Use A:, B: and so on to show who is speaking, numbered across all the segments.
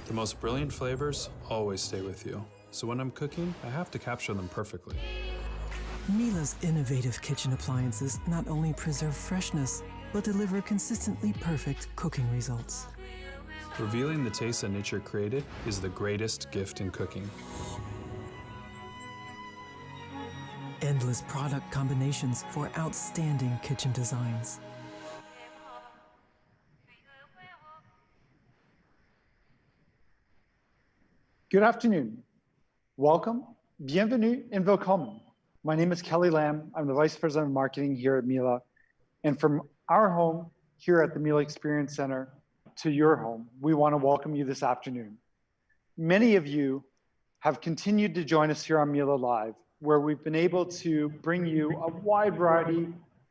A: The most brilliant flavors always stay with you. So when I'm cooking, I have to capture them perfectly.
B: Miele's innovative kitchen appliances not only preserve freshness, but deliver consistently perfect cooking results.
A: Revealing the taste that nature created is the greatest gift in cooking.
B: Endless product combinations for outstanding kitchen designs.
C: Good afternoon. Welcome, bienvenue, and willkommen. My name is Kelly Lamb. I'm the Vice President of Marketing here at Miele. And from our home here at the Miele Experience Center to your home, we want to welcome you this afternoon. Many of you have continued to join us here on Miele Live, where we've been able to bring you a wide variety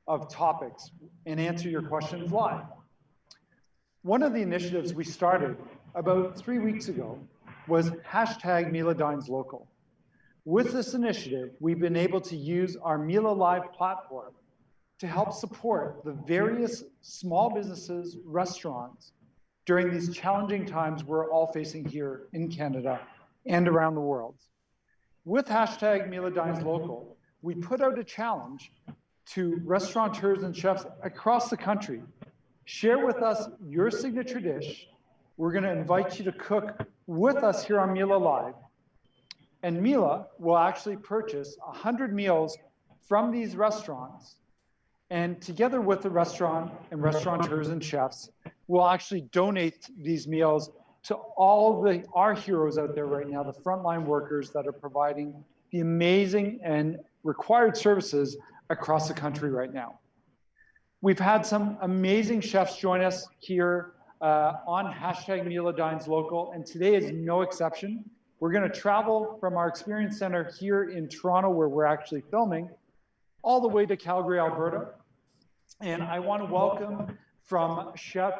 C: of topics and answer your questions live. One of the initiatives we started about 3 weeks ago was hashtag Miele Dines Local. With this initiative, we've been able to use our Miele Live platform to help support the various small businesses, restaurants during these challenging times we're all facing here in Canada and around the world. With hashtag Miele Dines Local, we put out a challenge to restaurateurs and chefs across the country. Share with us your signature dish. We're going to invite you to cook with us here on Miele Live. And Miele will actually purchase 100 meals from these restaurants. And together with the restaurant and restaurateurs and chefs, we'll actually donate these meals to all our heroes out there right now, the frontline workers that are providing the amazing and required services across the country right now. We've had some amazing chefs join us here on hashtag Miele Dines Local, and today is no exception. We're going to travel from our experience center here in Toronto, where we're actually filming, all the way to Calgary, Alberta. And I want to welcome from Chef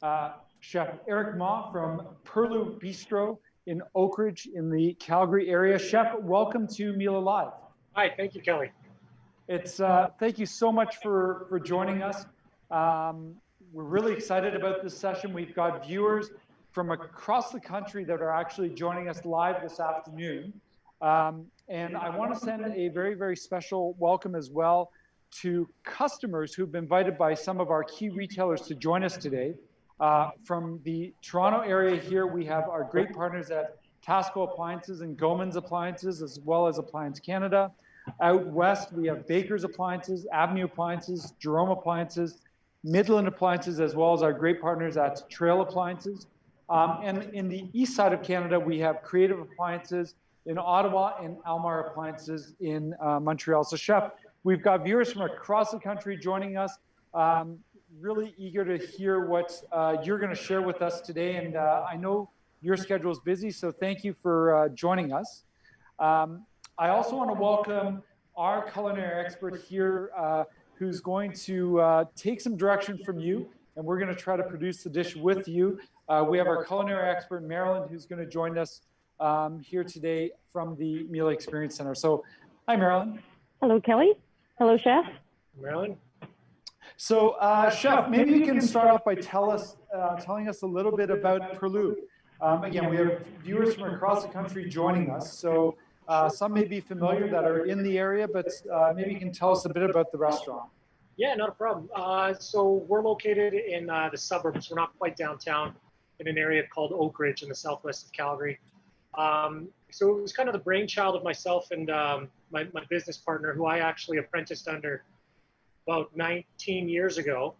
C: Eric Mah from Purlieu Bistro in Oak Ridge in the Calgary area. Chef, welcome to Miele Live.
D: Hi, thank you, Kelly.
C: It's thank you so much for joining us. We're really excited about this session. We've got viewers from across the country that are actually joining us live this afternoon. And I want to send a very, very special welcome as well to customers who've been invited by some of our key retailers to join us today. From the Toronto area here, we have our great partners at Tasco Appliances and Goman's Appliances, as well as Appliance Canada. Out west, we have Baker's Appliances, Avenue Appliances, Jerome Appliances, Midland Appliances, as well as our great partners at Trail Appliances. And in the east side of Canada, we have Creative Appliances in Ottawa and Almar Appliances in Montreal. So Chef, we've got viewers from across the country joining us. Really eager to hear what you're going to share with us today. And I know your schedule is busy, so thank you for joining us. I also want to welcome our culinary expert here, who's going to take some direction from you, and we're going to try to produce the dish with you. We have our culinary expert, Marilyn, who's going to join us here today from the Miele Experience Center. So, hi, Marilyn.
E: Hello, Kelly. Hello, Chef.
D: Marilyn?
C: So, Chef, maybe you can start off by telling us a little bit about Purlieu. Again, we have viewers from across the country joining us. So, some may be familiar that are in the area, but maybe you can tell us a bit about the restaurant.
D: Yeah, not a problem. So we're located in the suburbs. We're not quite downtown, in an area called Oak Ridge in the southwest of Calgary. So it was kind of the brainchild of myself and my business partner, who I actually apprenticed under about 19 years ago.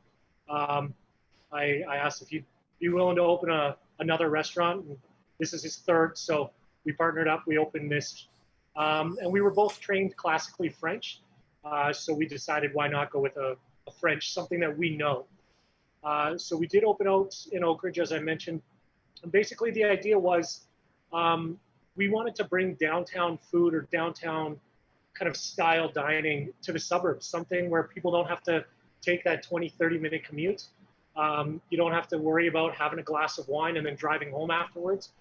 D: I asked if he'd be willing to open another restaurant. And this is his third, so we partnered up. We opened this. And we were both trained classically French, so we decided why not go with a French, something that we know. So we did open out in Oak Ridge, as I mentioned. And basically, the idea was we wanted to bring downtown food or downtown kind of style dining to the suburbs, something where people don't have to take that 20, 30-minute commute. You don't have to worry about having a glass of wine and then driving home afterwards.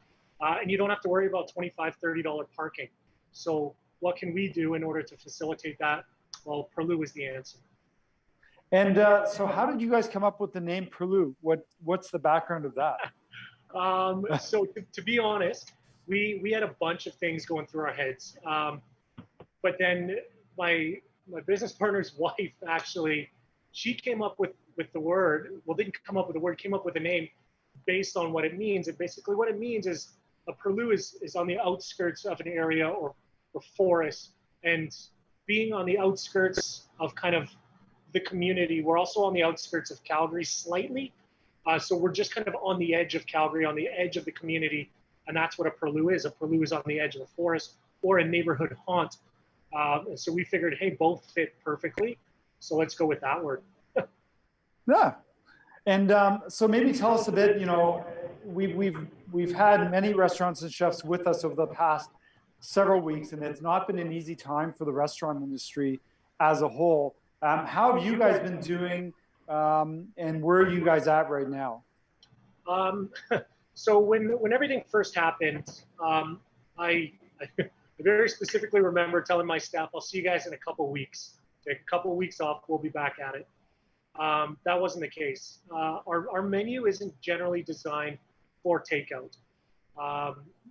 D: And you don't have to worry about $25, $30 parking. So what can we do in order to facilitate that? Well, Purlieu is the answer.
C: And so how did you guys come up with the name Purlieu? What's the background of that?
D: So to be honest, we had a bunch of things going through our heads. But then my business partner's wife actually, she came up with the word, well, didn't come up with the word, came up with a name based on what it means. And basically what it means is a purlieu is on the outskirts of an area or forest. And being on the outskirts of kind of the community, we're also on the outskirts of Calgary slightly. So we're just kind of on the edge of Calgary, on the edge of the community. And that's what a purlieu is. A purlieu is on the edge of a forest or a neighborhood haunt. And so we figured, hey, both fit perfectly. So let's go with that word.
C: Yeah. And so maybe tell us a bit, you know, we've had many restaurants and chefs with us over the past several weeks, and it's not been an easy time for the restaurant industry as a whole. How have you guys been doing, and where are you guys at right now?
D: So when everything first happened, I very specifically remember telling my staff, I'll see you guys in a couple weeks. Take a couple weeks off, we'll be back at it. That wasn't the case. Our menu isn't generally designed for takeout.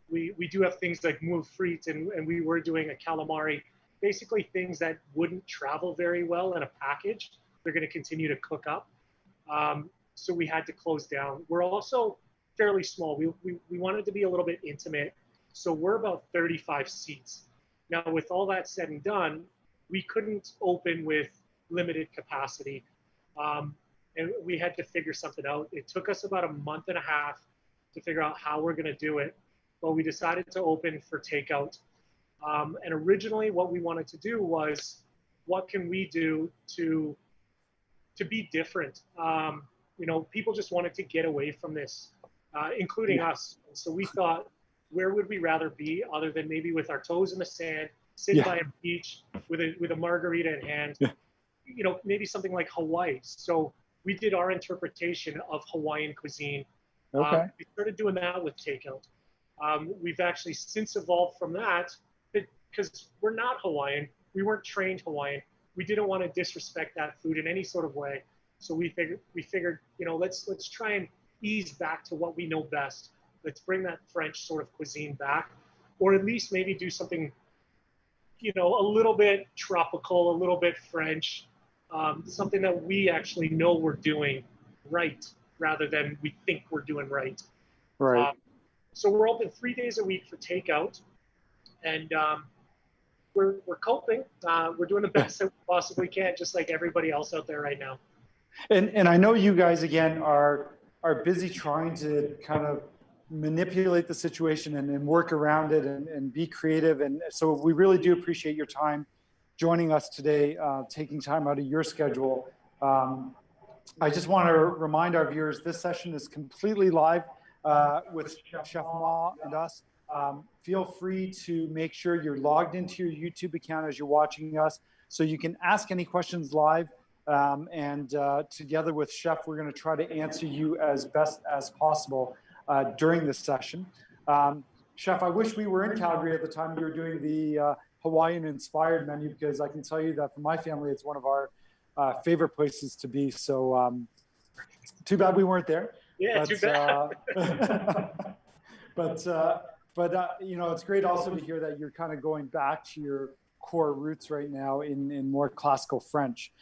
D: We do have things like moules frites, and we were doing a calamari, basically things that wouldn't travel very well in a package. They're going to continue to cook up. So we had to close down. We're also fairly small. We wanted to be a little bit intimate. So we're about 35 seats. Now, with all that said and done, we couldn't open with limited capacity. And we had to figure something out. It took us about a month and a half to figure out how we're going to do it. But we decided to open for takeout. And originally what we wanted to do was, what can we do to be different? You know, people just wanted to get away from this, including us. So we thought, where would we rather be other than maybe with our toes in the sand, sitting by a beach with a margarita in hand, you know, maybe something like Hawaii. So we did our interpretation of Hawaiian cuisine.
C: Okay.
D: We started doing that with takeout. We've actually since evolved from that because we're not Hawaiian. We weren't trained Hawaiian. We didn't want to disrespect that food in any sort of way. So we figured, you know, let's try and ease back to what we know best. Let's bring that French sort of cuisine back, or at least maybe do something, you know, a little bit tropical, a little bit French, something that we actually know we're doing right rather than we think we're doing right.
C: Right.
D: So we're open 3 days a week for takeout, and we're coping. We're doing the best that we possibly can, just like everybody else out there right now.
C: And I know you guys again are busy trying to kind of manipulate the situation and work around it and be creative. And so we really do appreciate your time joining us today, taking time out of your schedule. I just want to remind our viewers, this session is completely live with Chef Mah and us. Feel free to make sure you're logged into your YouTube account as you're watching us, so you can ask any questions live. And together with Chef, we're going to try to answer you as best as possible during this session. Chef, I wish we were in Calgary at the time you were doing the Hawaiian-inspired menu, because I can tell you that for my family, it's one of our favorite places to be. So too bad we weren't there.
D: Yeah,
C: but,
D: too bad.
C: but you know, it's great also to hear that you're kind of going back to your core roots right now in more classical French.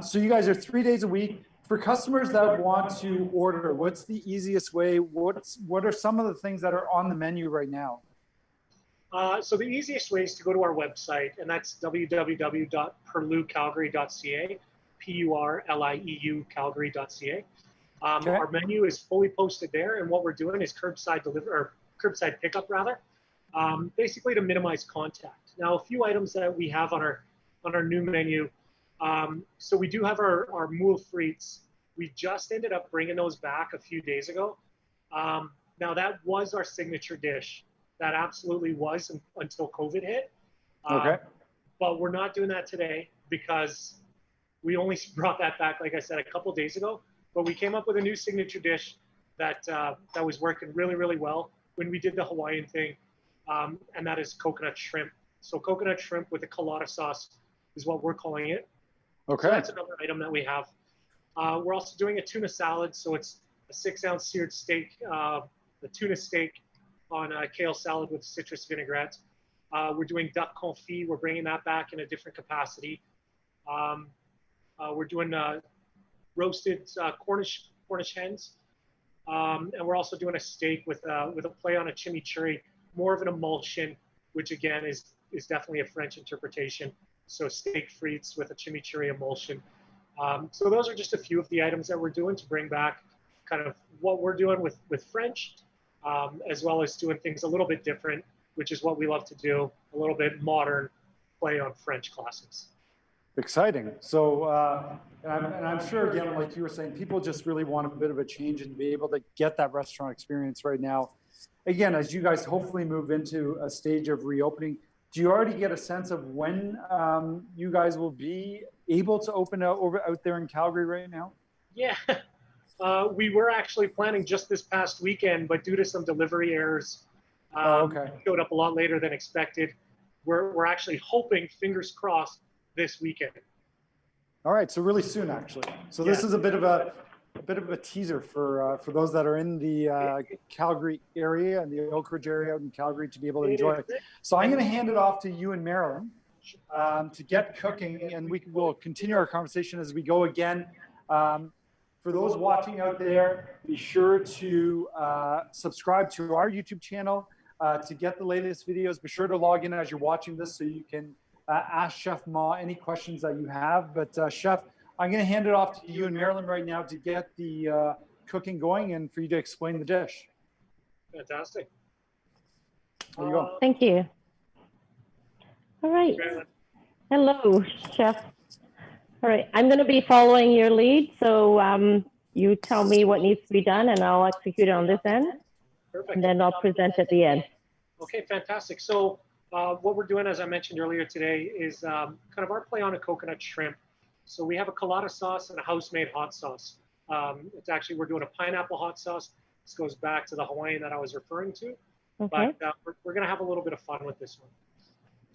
C: So you guys are 3 days a week. For customers that want to order, what's the easiest way? What are some of the things that are on the menu right now?
D: So the easiest way is to go to our website, and that's www.purlieucalgary.ca, Purlieu Calgary.ca.
C: Okay.
D: Our menu is fully posted there, and what we're doing is curbside pickup rather, basically to minimize contact. Now, a few items that we have on our new menu. So we do have our moules frites. We just ended up bringing those back a few days ago. Now that was our signature dish. That absolutely was until COVID hit.
C: Okay.
D: But we're not doing that today because we only brought that back, like I said, a couple days ago. But we came up with a new signature dish that was working really, really well when we did the Hawaiian thing, and that is coconut shrimp. So coconut shrimp with a Colada sauce is what we're calling it.
C: Okay.
D: So that's another item that we have. We're also doing a tuna salad. So it's a 6-ounce seared steak the tuna steak on kale salad with citrus vinaigrette. We're doing duck confit. We're bringing that back in a different capacity. We're doing roasted Cornish hens. And we're also doing a steak with a play on a chimichurri, more of an emulsion, which again is definitely a French interpretation. So steak frites with a chimichurri emulsion. So those are just a few of the items that we're doing to bring back kind of what we're doing with French, as well as doing things a little bit different, which is what we love to do, a little bit modern play on French classics.
C: Exciting. So, and I'm sure, again, like you were saying, people just really want a bit of a change and be able to get that restaurant experience right now. Again, as you guys hopefully move into a stage of reopening, do you already get a sense of when you guys will be able to open out there in Calgary right now?
D: Yeah, we were actually planning just this past weekend, but due to some delivery errors, showed up a lot later than expected. We're actually hoping, fingers crossed, this weekend.
C: All right, so really soon, actually. So this is a bit of a teaser for those that are in the Calgary area and the Oak Ridge area out in Calgary to be able to enjoy it. So I'm going to hand it off to you and Marilyn to get cooking, and we will continue our conversation as we go again. For those watching out there, be sure to subscribe to our YouTube channel to get the latest videos. Be sure to log in as you're watching this so you can ask Chef Mah any questions that you have. But Chef, I'm going to hand it off to you and Marilyn right now to get the cooking going and for you to explain the dish.
D: Fantastic.
C: There you go.
E: Thank you. All right. Hello, Chef. All right, I'm going to be following your lead. So you tell me what needs to be done and I'll execute on this end.
D: Perfect.
E: And then I'll present at the end.
D: Okay, fantastic. So what we're doing, as I mentioned earlier today, is kind of our play on a coconut shrimp. So we have a Colada sauce and a house-made hot sauce. It's actually, we're doing a pineapple hot sauce. This goes back to the Hawaiian that I was referring to.
E: Okay.
D: But we're going to have a little bit of fun with this one.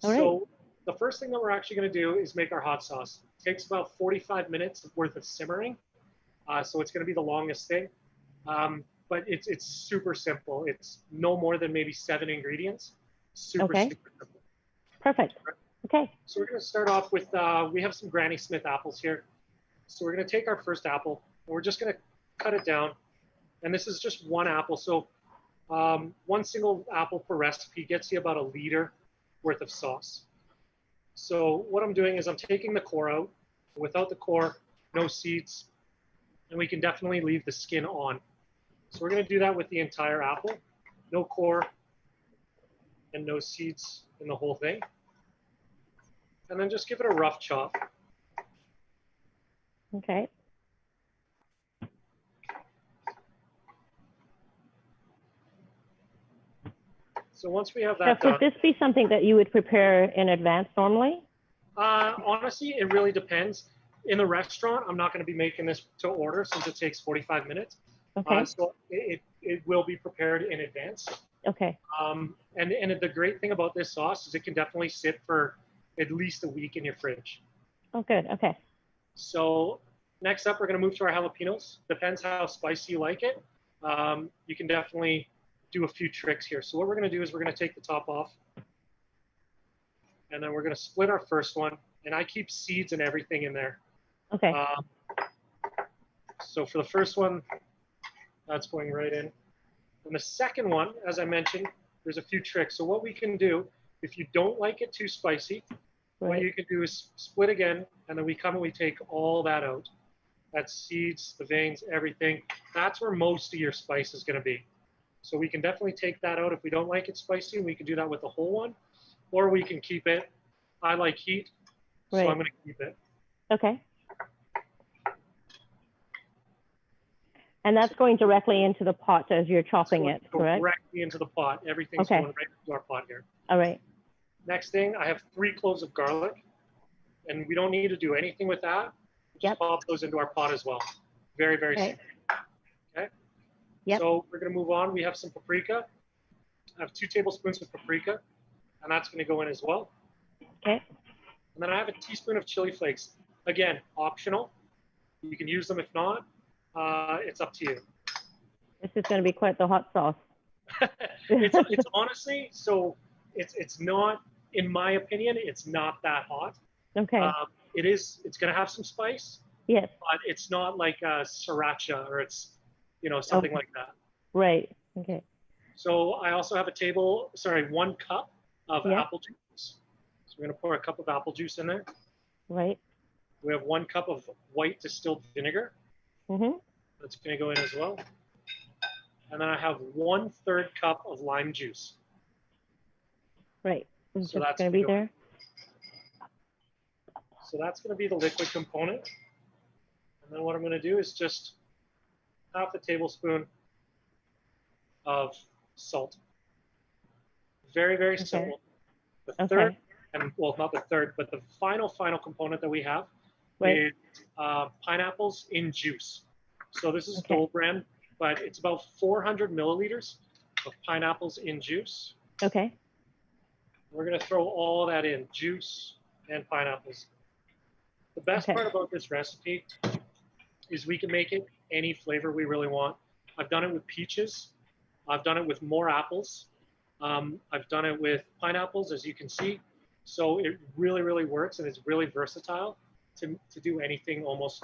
E: All right.
D: So the first thing that we're actually going to do is make our hot sauce. It takes about 45 minutes worth of simmering. So it's going to be the longest thing. But it's super simple. It's no more than maybe 7 ingredients. Super simple.
E: Perfect. Okay.
D: So we're going to start off with, we have some Granny Smith apples here. So we're going to take our first apple and we're just going to cut it down. And this is just one apple. So one single apple per recipe gets you about a liter worth of sauce. So what I'm doing is I'm taking the core out. Without the core, no seeds. And we can definitely leave the skin on. So we're going to do that with the entire apple. No core and no seeds in the whole thing. And then just give it a rough chop.
E: Okay.
D: So once we have
E: So
D: that done,
E: could this be something that you would prepare in advance normally?
D: honestly, it really depends. In the restaurant, I'm not going to be making this to order since it takes 45 minutes.
E: Okay.
D: So it will be prepared in advance.
E: Okay.
D: And the great thing about this sauce is it can definitely sit for at least a week in your fridge.
E: Oh, good. Okay.
D: So next up, we're going to move to our jalapenos. Depends how spicy you like it. You can definitely do a few tricks here. So what we're going to do is we're going to take the top off. And then we're going to split our first one. And I keep seeds and everything in there.
E: Okay.
D: So for the first one, that's going right in. And the second one, as I mentioned, there's a few tricks. So what we can do, if you don't like it too spicy, what you can do is split again, and then we come and we take all that out. That's seeds, the veins, everything. That's where most of your spice is going to be. So we can definitely take that out if we don't like it spicy, and we can do that with the whole one, or we can keep it. I like heat, so I'm going to keep it.
E: Okay. And that's going directly into the pot as you're chopping it, correct?
D: Directly into the pot. Everything's going right into our pot here.
E: All right.
D: Next thing, I have 3 cloves of garlic, and we don't need to do anything with that. Just pop those into our pot as well. Very, very simple. Okay.
E: Yep.
D: So we're going to move on. We have some paprika. I have 2 tablespoons of paprika, and that's going to go in as well.
E: Okay.
D: And then I have a teaspoon of chili flakes. Again, optional. You can use them if not. It's up to you.
E: This is going to be quite the hot sauce.
D: It's honestly, so it's not, in my opinion, it's not that hot.
E: Okay.
D: It's going to have some spice,
E: Yes.
D: but it's not like a sriracha or it's, something
E: Okay.
D: like that.
E: Right. Okay.
D: So I also have 1 cup of
E: Yeah.
D: apple juice. So we're going to pour a cup of apple juice in there.
E: Right.
D: We have 1 cup of white distilled vinegar.
E: Mm-hmm.
D: That's going to go in as well. And then I have 1/3 cup of lime juice.
E: Right. It's
D: So
E: just
D: that's
E: going to be there.
D: So that's going to be the liquid component. And then what I'm going to do is just 1/2 tablespoon of salt. Very, very simple. The third, and well, not the third, but the final component that we have is pineapples in juice. So this is Dole brand, but it's about 400 milliliters of pineapples in juice.
E: Okay.
D: We're going to throw all that in, juice and pineapples. The best part about this recipe is we can make it any flavor we really want. I've done it with peaches. I've done it with more apples. I've done it with pineapples, as you can see. So it really, really works, and it's really versatile to do anything almost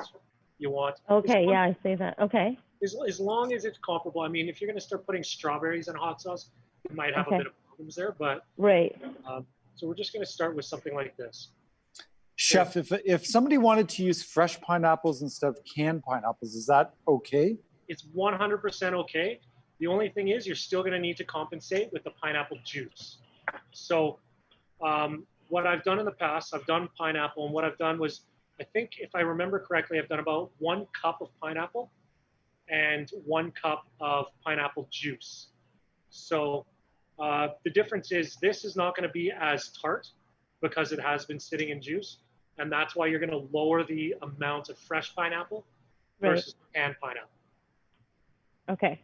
D: you want.
E: Okay, yeah, I see that. Okay.
D: As long as it's comparable. I mean, if you're going to start putting strawberries in hot sauce, you might have a bit of problems there. But so we're just going to start with something like this.
C: Chef, if somebody wanted to use fresh pineapples instead of canned pineapples, is that okay?
D: It's 100% okay. The only thing is you're still going to need to compensate with the pineapple juice. So what I've done in the past, I've done pineapple, and what I've done was, I think if I remember correctly, I've done about 1 cup of pineapple and 1 cup of pineapple juice. So the difference is this is not going to be as tart because it has been sitting in juice. And that's why you're going to lower the amount of fresh pineapple versus canned pineapple.
E: Okay.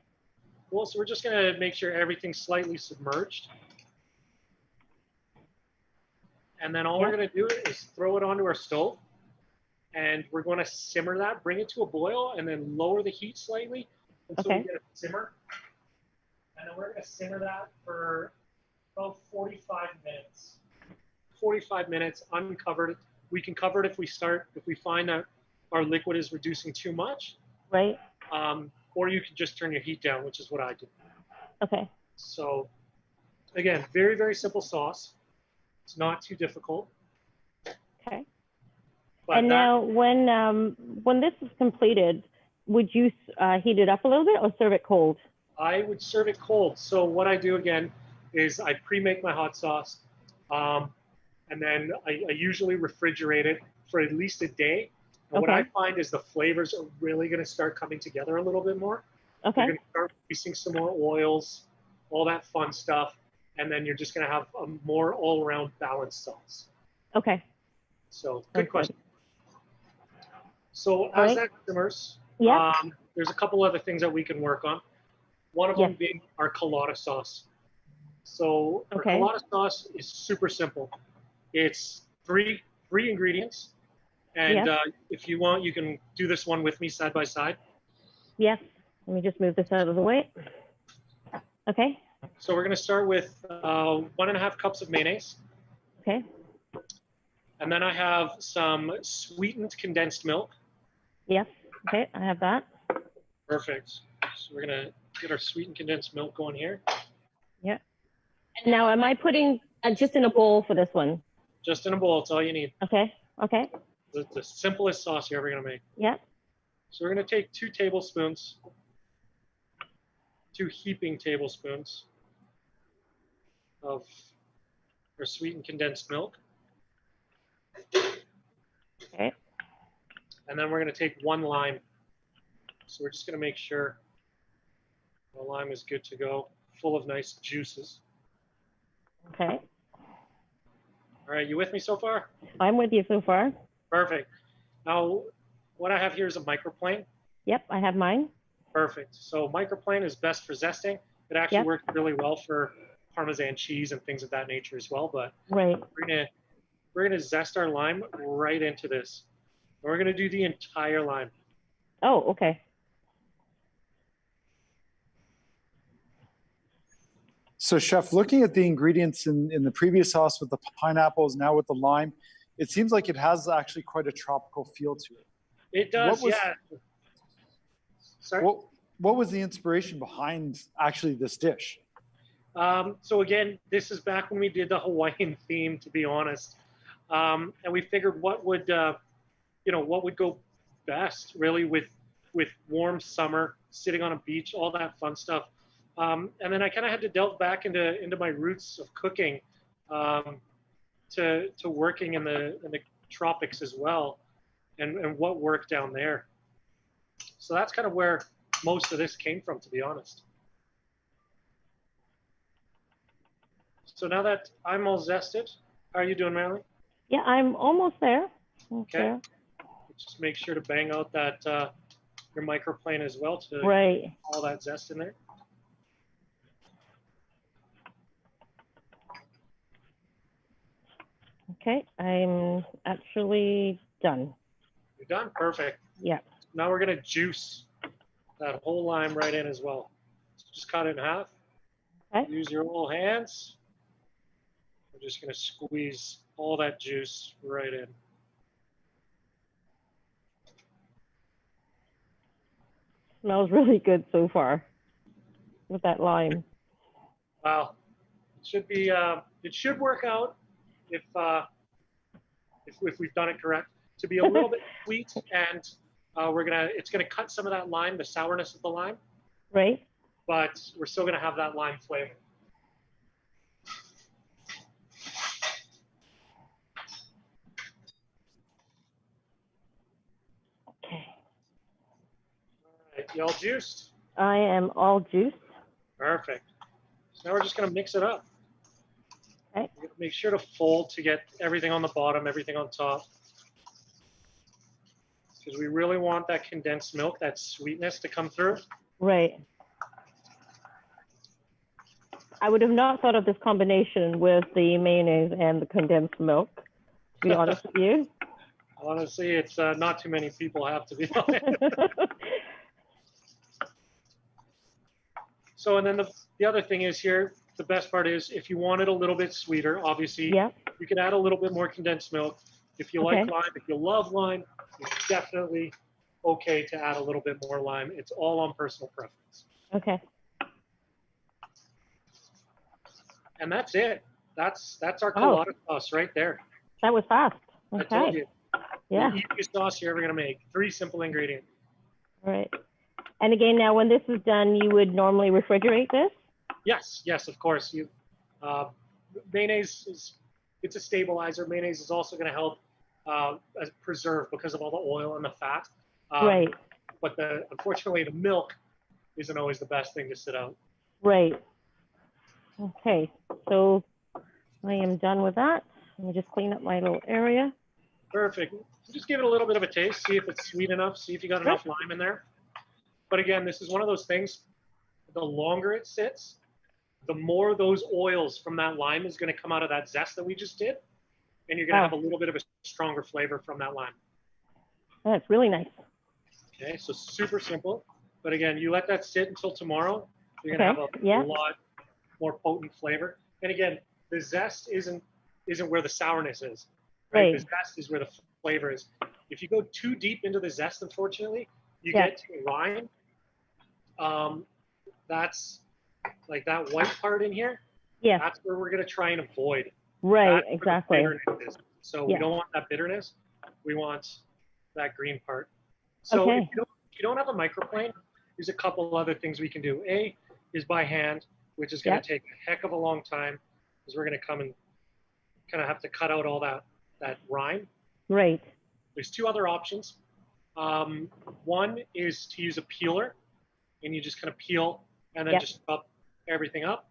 D: Well, so we're just going to make sure everything's slightly submerged. And then all we're going to do is throw it onto our stove. And we're going to simmer that, bring it to a boil, and then lower the heat slightly until we get it simmer. And then we're going to simmer that for about 45 minutes. 45 minutes uncovered. We can cover it if we find that our liquid is reducing too much.
E: Right.
D: Or you can just turn your heat down, which is what I do.
E: Okay.
D: So again, very, very simple sauce. It's not too difficult.
E: Okay.
D: But
E: and now when this is completed, would you heat it up a little bit or serve it cold?
D: I would serve it cold. So what I do again is I pre-make my hot sauce. And then I usually refrigerate it for at least a day. And what I find is the flavors are really going to start coming together a little bit more.
E: Okay.
D: You're going to start releasing some more oils, all that fun stuff. And then you're just going to have a more all-around balanced sauce.
E: Okay.
D: So good question. So as that simmers, there's a couple other things that we can work on. One of them being our Colada sauce. So our Colada sauce is super simple. It's three ingredients. And if you want, you can do this one with me side by side.
E: Yes. Let me just move this out of the way. Okay.
D: So we're going to start with 1.5 cups of mayonnaise.
E: Okay.
D: And then I have some sweetened condensed milk.
E: Yes. Okay, I have that.
D: Perfect. So we're going to get our sweetened condensed milk going here.
E: Yeah. Now, am I putting just in a bowl for this one?
D: Just in a bowl. It's all you need.
E: Okay. Okay.
D: The simplest sauce you're ever going to make.
E: Yeah.
D: So we're going to take 2 tablespoons, 2 heaping tablespoons of our sweetened condensed milk.
E: Okay.
D: And then we're going to take 1 lime. So we're just going to make sure the lime is good to go, full of nice juices.
E: Okay.
D: All right, you with me so far?
E: I'm with you so far.
D: Perfect. Now, what I have here is a microplane.
E: Yep, I have mine.
D: Perfect. So microplane is best for zesting. It actually works really well for Parmesan cheese and things of that nature as well. But we're gonna zest our lime right into this. And we're gonna do the entire lime.
E: Oh, okay.
C: So chef, looking at the ingredients in the previous sauce with the pineapples, now with the lime, it seems like it has actually quite a tropical feel to it.
D: It does, yeah. Sorry?
C: What was the inspiration behind actually this dish?
D: So again, this is back when we did the Hawaiian theme, to be honest. And we figured what would go best really with warm summer, sitting on a beach, all that fun stuff. And then I kind of had to delve back into my roots of cooking, to working in the tropics as well, and what worked down there. So that's kind of where most of this came from, to be honest. So now that I'm all zested, how are you doing, Marilyn?
E: Yeah, I'm almost there.
D: Okay. Just make sure to bang out that your microplane as well to
E: Right.
D: all that zest in there.
E: Okay, I'm actually done.
D: You're done? Perfect.
E: Yeah.
D: Now we're gonna juice that whole lime right in as well. So just cut it in half.
E: Okay.
D: Use your little hands. We're just gonna squeeze all that juice right in.
E: Smells really good so far with that lime.
D: Wow. It should be. It should work out if we've done it correct. To be a little bit sweet, and it's gonna cut some of that lime, the sourness of the lime,
E: Right.
D: but we're still gonna have that lime flavor.
E: Okay.
D: All right, you all juiced?
E: I am all juiced.
D: Perfect. So now we're just gonna mix it up.
E: Okay.
D: Make sure to fold to get everything on the bottom, everything on top. Because we really want that condensed milk, that sweetness to come through.
E: Right. I would have not thought of this combination with the mayonnaise and the condensed milk, to be honest with you.
D: Honestly, it's not too many people have, to be honest. So, and then the other thing is here, the best part is if you want it a little bit sweeter, obviously,
E: Yeah.
D: you can add a little bit more condensed milk. If you like lime, if you love lime, it's definitely okay to add a little bit more lime. It's all on personal preference.
E: Okay.
D: And that's it. That's our Colada sauce right there.
E: That was fast.
D: I told
E: Okay.
D: you.
E: Yeah.
D: The easiest sauce you're ever gonna make. 3 simple ingredients.
E: All right. And again, now when this is done, you would normally refrigerate this?
D: Yes, of course. Mayonnaise it's a stabilizer. Mayonnaise is also going to help preserve because of all the oil and the fat.
E: Right.
D: But unfortunately, the milk isn't always the best thing to sit out.
E: Right. Okay. So I am done with that. Let me just clean up my little area.
D: Perfect. Just give it a little bit of a taste. See if it's sweet enough. See if you got enough lime in there. But again, this is one of those things. The longer it sits, the more those oils from that lime is going to come out of that zest that we just did. And you're going to have a little bit of a stronger flavor from that lime.
E: That's really nice.
D: Okay, so super simple. But again, you let that sit until tomorrow. You're going to have a lot more potent flavor. And again, the zest isn't where the sourness is. Right? The zest is where the flavor is. If you go too deep into the zest, unfortunately, you get to rind. That's like that white part in here. Yeah. That's where we're going to try and avoid.
E: Right, exactly.
D: So we don't want that bitterness. We want that green part. So if you don't have a microplane, there's a couple other things we can do. A is by hand, which is going to take a heck of a long time because we're going to come and kind of have to cut out all that rind. Right. There's 2 other options. One is to use a peeler, and you just kind of peel and then just chop everything up.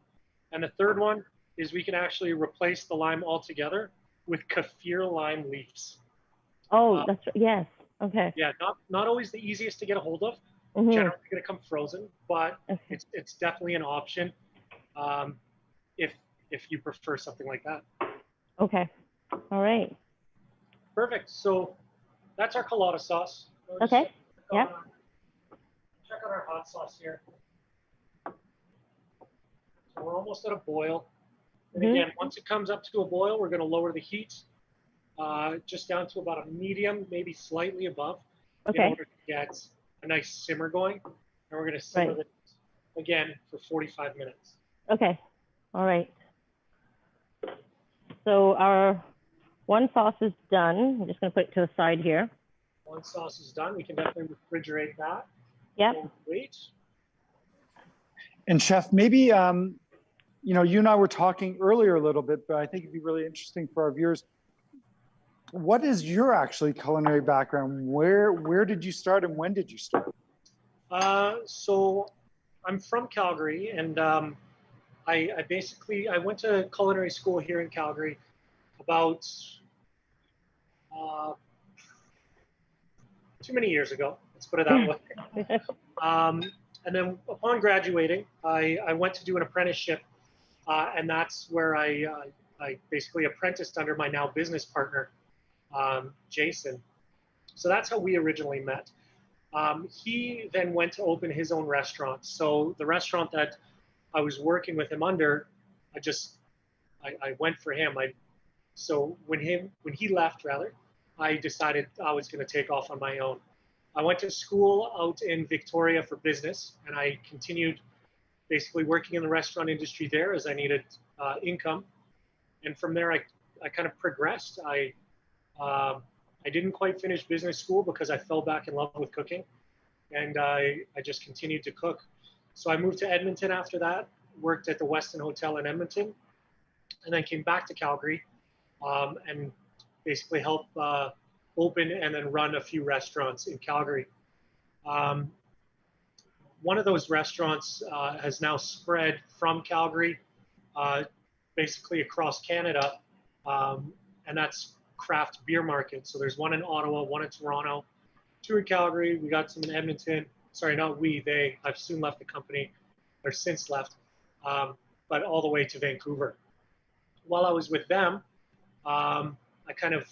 D: And the third one is we can actually replace the lime altogether with kaffir lime leaves. Oh, that's yes. Okay. Yeah, not always the easiest to get a hold of. Generally going to come frozen, but it's definitely an option if you prefer something like that. Okay. All right. Perfect. So that's our Colada sauce. Okay. Yeah. Check out our hot sauce here. So we're almost at a boil. And
E: Mhm.
D: again, once it comes up to a boil, we're going to lower the heat just down to about a medium, maybe slightly above, in
E: Okay.
D: order to get a nice simmer going. And we're going to simmer
E: Right.
D: this again for 45 minutes.
E: Okay. All right. So our one sauce is done. I'm just going to put it to the side here.
D: One sauce is done. We can definitely refrigerate that.
E: Yep.
D: We'll wait.
C: And Chef, maybe, you know, you and I were talking earlier a little bit, but I think it'd be really interesting for our viewers. What is your actually culinary background? Where did you start and when did you start?
D: So I'm from Calgary, and I basically I went to culinary school here in Calgary about too many years ago. Let's put it that way. And then upon graduating, I went to do an apprenticeship, and that's where I basically apprenticed under my now business partner, Jason. So that's how we originally met. He then went to open his own restaurant. So the restaurant that I was working with him under, I went for him. So when he left, rather, I decided I was going to take off on my own. I went to school out in Victoria for business, and I continued basically working in the restaurant industry there as I needed income. And from there, I kind of progressed. I didn't quite finish business school because I fell back in love with cooking, and I just continued to cook. So I moved to Edmonton after that, worked at the Westin Hotel in Edmonton, and then came back to Calgary and basically helped open and then run a few restaurants in Calgary. One of those restaurants has now spread from Calgary basically across Canada, and that's Craft Beer Market. So there's one in Ottawa, one in Toronto, two in Calgary. We got some in Edmonton. Sorry, not we, they. I've soon left the company, or since left, but all the way to Vancouver. While I was with them, I kind of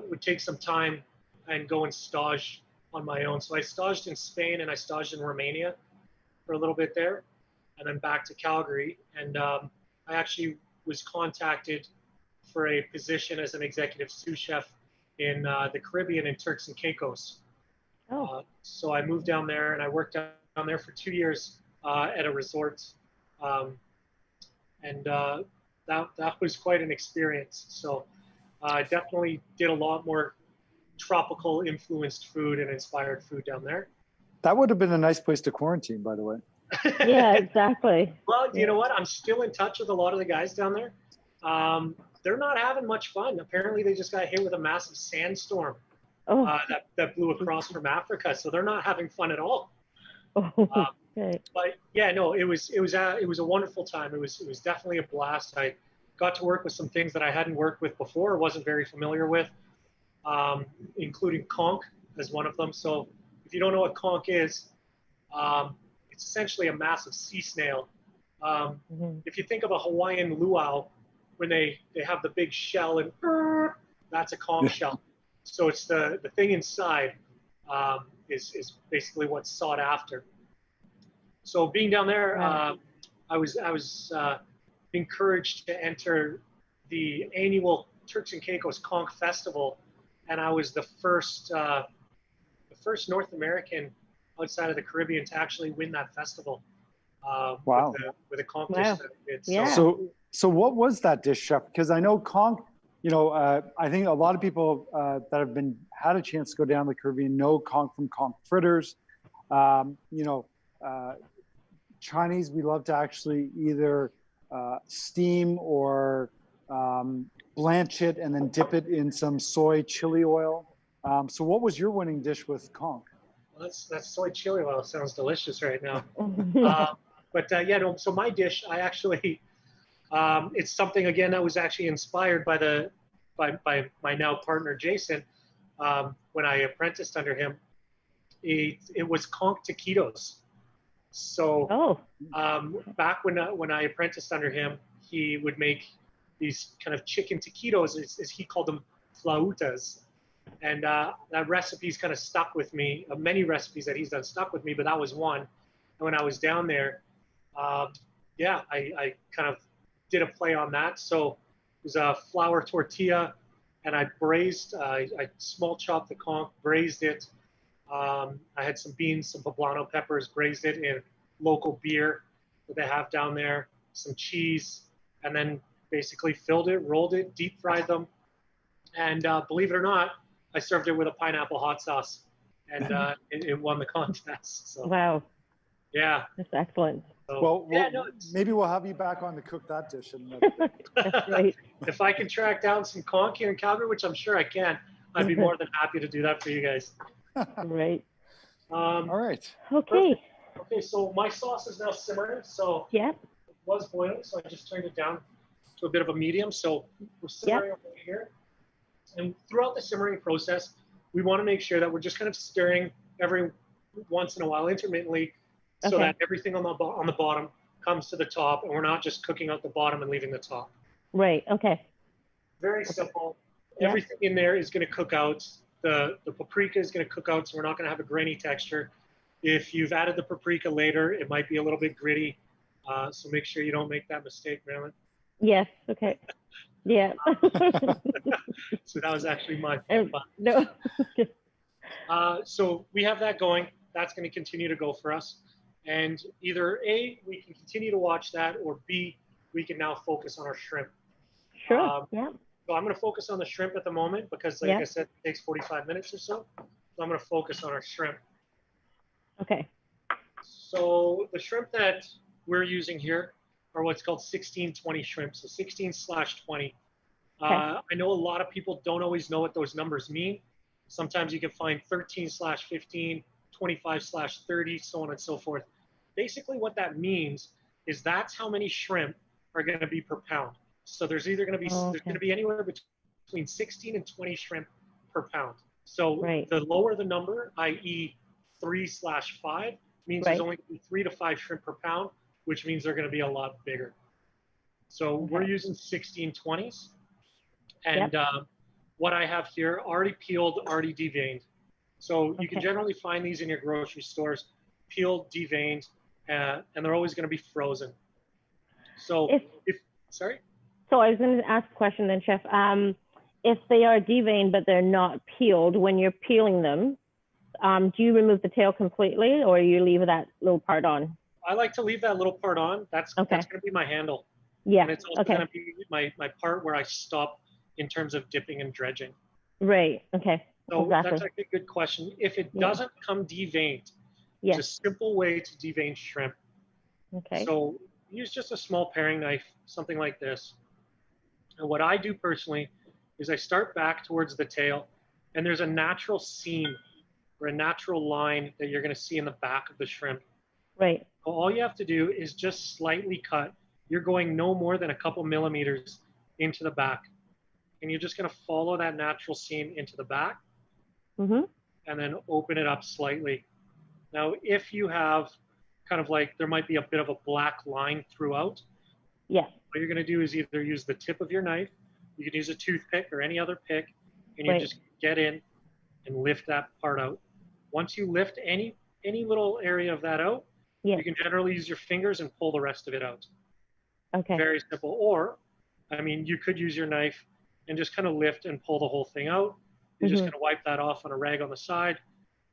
D: would take some time and go and stage on my own. So I staged in Spain and I staged in Romania for a little bit there, and then back to Calgary. And I actually was contacted for a position as an executive sous chef in the Caribbean in Turks and Caicos.
E: Oh.
D: So I moved down there and I worked down there for 2 years at a resort. And that was quite an experience. So I definitely did a lot more tropical influenced food and inspired food down there.
C: That would have been a nice place to quarantine, by the way.
E: Yeah, exactly.
D: Well, you know what? I'm still in touch with a lot of the guys down there. They're not having much fun. Apparently, they just got hit with a massive sandstorm
E: Oh.
D: that blew across from Africa. So they're not having fun at all.
E: Okay.
D: But yeah, no, it was a wonderful time. It was definitely a blast. I got to work with some things that I hadn't worked with before, wasn't very familiar with, including conch as one of them. So if you don't know what conch is, it's essentially a massive sea snail. If you think of a Hawaiian luau, when they have the big shell and that's a conch shell. So it's the thing inside is basically what's sought after. So being down there, I was encouraged to enter the annual Turks and Caicos Conch Festival, and I was the first North American outside of the Caribbean to actually win that festival.
C: Wow.
D: With a conch dish that I did.
E: Yeah.
C: So what was that dish, Chef? Because I know conch, you know, I think a lot of people that have had a chance to go down the Caribbean know conch from conch fritters. You know, Chinese, we love to actually either steam or blanch it and then dip it in some soy chili oil. So what was your winning dish with conch?
D: Well, that soy chili oil sounds delicious right now. But yeah, no, so my dish, I actually, it's something again that was actually inspired by my now partner Jason. When I apprenticed under him, it was conch taquitos. So back when I apprenticed under him, he would make these kind of chicken taquitos, as he called them, flautas. And that recipe's kind of stuck with me. Many recipes that he's done stuck with me, but that was one. And when I was down there, yeah, I kind of did a play on that. So it was a flour tortilla, and I braised, I small chopped the conch, braised it. I had some beans, some poblano peppers, braised it in local beer that they have down there, some cheese, and then basically filled it, rolled it, deep fried them. And believe it or not, I served it with a pineapple hot sauce, and it won the contest. So
E: Wow,
D: yeah.
E: that's excellent.
D: So,
C: Well,
D: yeah, no,
C: maybe we'll have you back on to cook that dish.
E: That's great.
D: if I can track down some conch here in Calgary, which I'm sure I can, I'd be more than happy to do that for you guys.
E: Great.
C: All right.
E: Okay.
D: Okay, so my sauce is now simmering. So
E: Yeah.
D: it was boiling, so I just turned it down to a bit of a medium. So we're simmering over here. And throughout the simmering process, we want to make sure that we're just kind of stirring every once in a while, intermittently, so that everything on the bottom comes to the top, and we're not just cooking out the bottom and leaving the top.
E: Right. Okay.
D: Very simple.
E: Yeah.
D: Everything in there is going to cook out. The paprika is going to cook out, so we're not going to have a grainy texture. If you've added the paprika later, it might be a little bit gritty. So make sure you don't make that mistake, Marilyn.
E: Yes. Okay. Yeah.
D: So that was actually my fault.
E: No.
D: So we have that going. That's going to continue to go for us. And either A, we can continue to watch that, or B, we can now focus on our shrimp.
E: Sure. Yeah.
D: So I'm going to focus on the shrimp at the moment because, like I said, it takes 45 minutes or so. So I'm going to focus on our shrimp.
E: Okay.
D: So the shrimp that we're using here are what's called 16-20 shrimp. So 16/20. I know a lot of people don't always know what those numbers mean. Sometimes you can find 13/15, 25/30, so on and so forth. Basically what that means is that's how many shrimp are going to be per pound. So there's either going to be there's going to be anywhere between 16 and 20 shrimp per pound. So the lower the number, i.e. 3/5, means there's only going to be 3 to 5 shrimp per pound, which means they're going to be a lot bigger. So we're using 16/20s. And what I have here, already peeled, already deveined. So you can generally find these in your grocery stores, peeled, deveined, and they're always going to be frozen. So sorry?
E: So I was going to ask a question then, Chef. If they are deveined but they're not peeled, when you're peeling them, do you remove the tail completely, or you leave that little part on?
D: I like to leave that little part on. That's going to be my handle.
E: Yeah.
D: And it's also going to be my part where I stop in terms of dipping and dredging.
E: Right. Okay.
D: So that's actually a good question. If it doesn't come deveined, it's a simple way to devein shrimp.
E: Okay.
D: So use just a small paring knife, something like this. And what I do personally is I start back towards the tail, and there's a natural seam or a natural line that you're going to see in the back of the shrimp.
E: Right.
D: So all you have to do is just slightly cut. You're going no more than a couple millimeters into the back. And you're just going to follow that natural seam into the back, and then open it up slightly. Now, if you have kind of like, there might be a bit of a black line throughout, what you're going to do is either use the tip of your knife, you can use a toothpick or any other pick, and you just get in and lift that part out. Once you lift any little area of that out, you can generally use your fingers and pull the rest of it out.
E: Okay.
D: Very simple. Or, I mean, you could use your knife and just kind of lift and pull the whole thing out. You're just going to wipe that off on a rag on the side,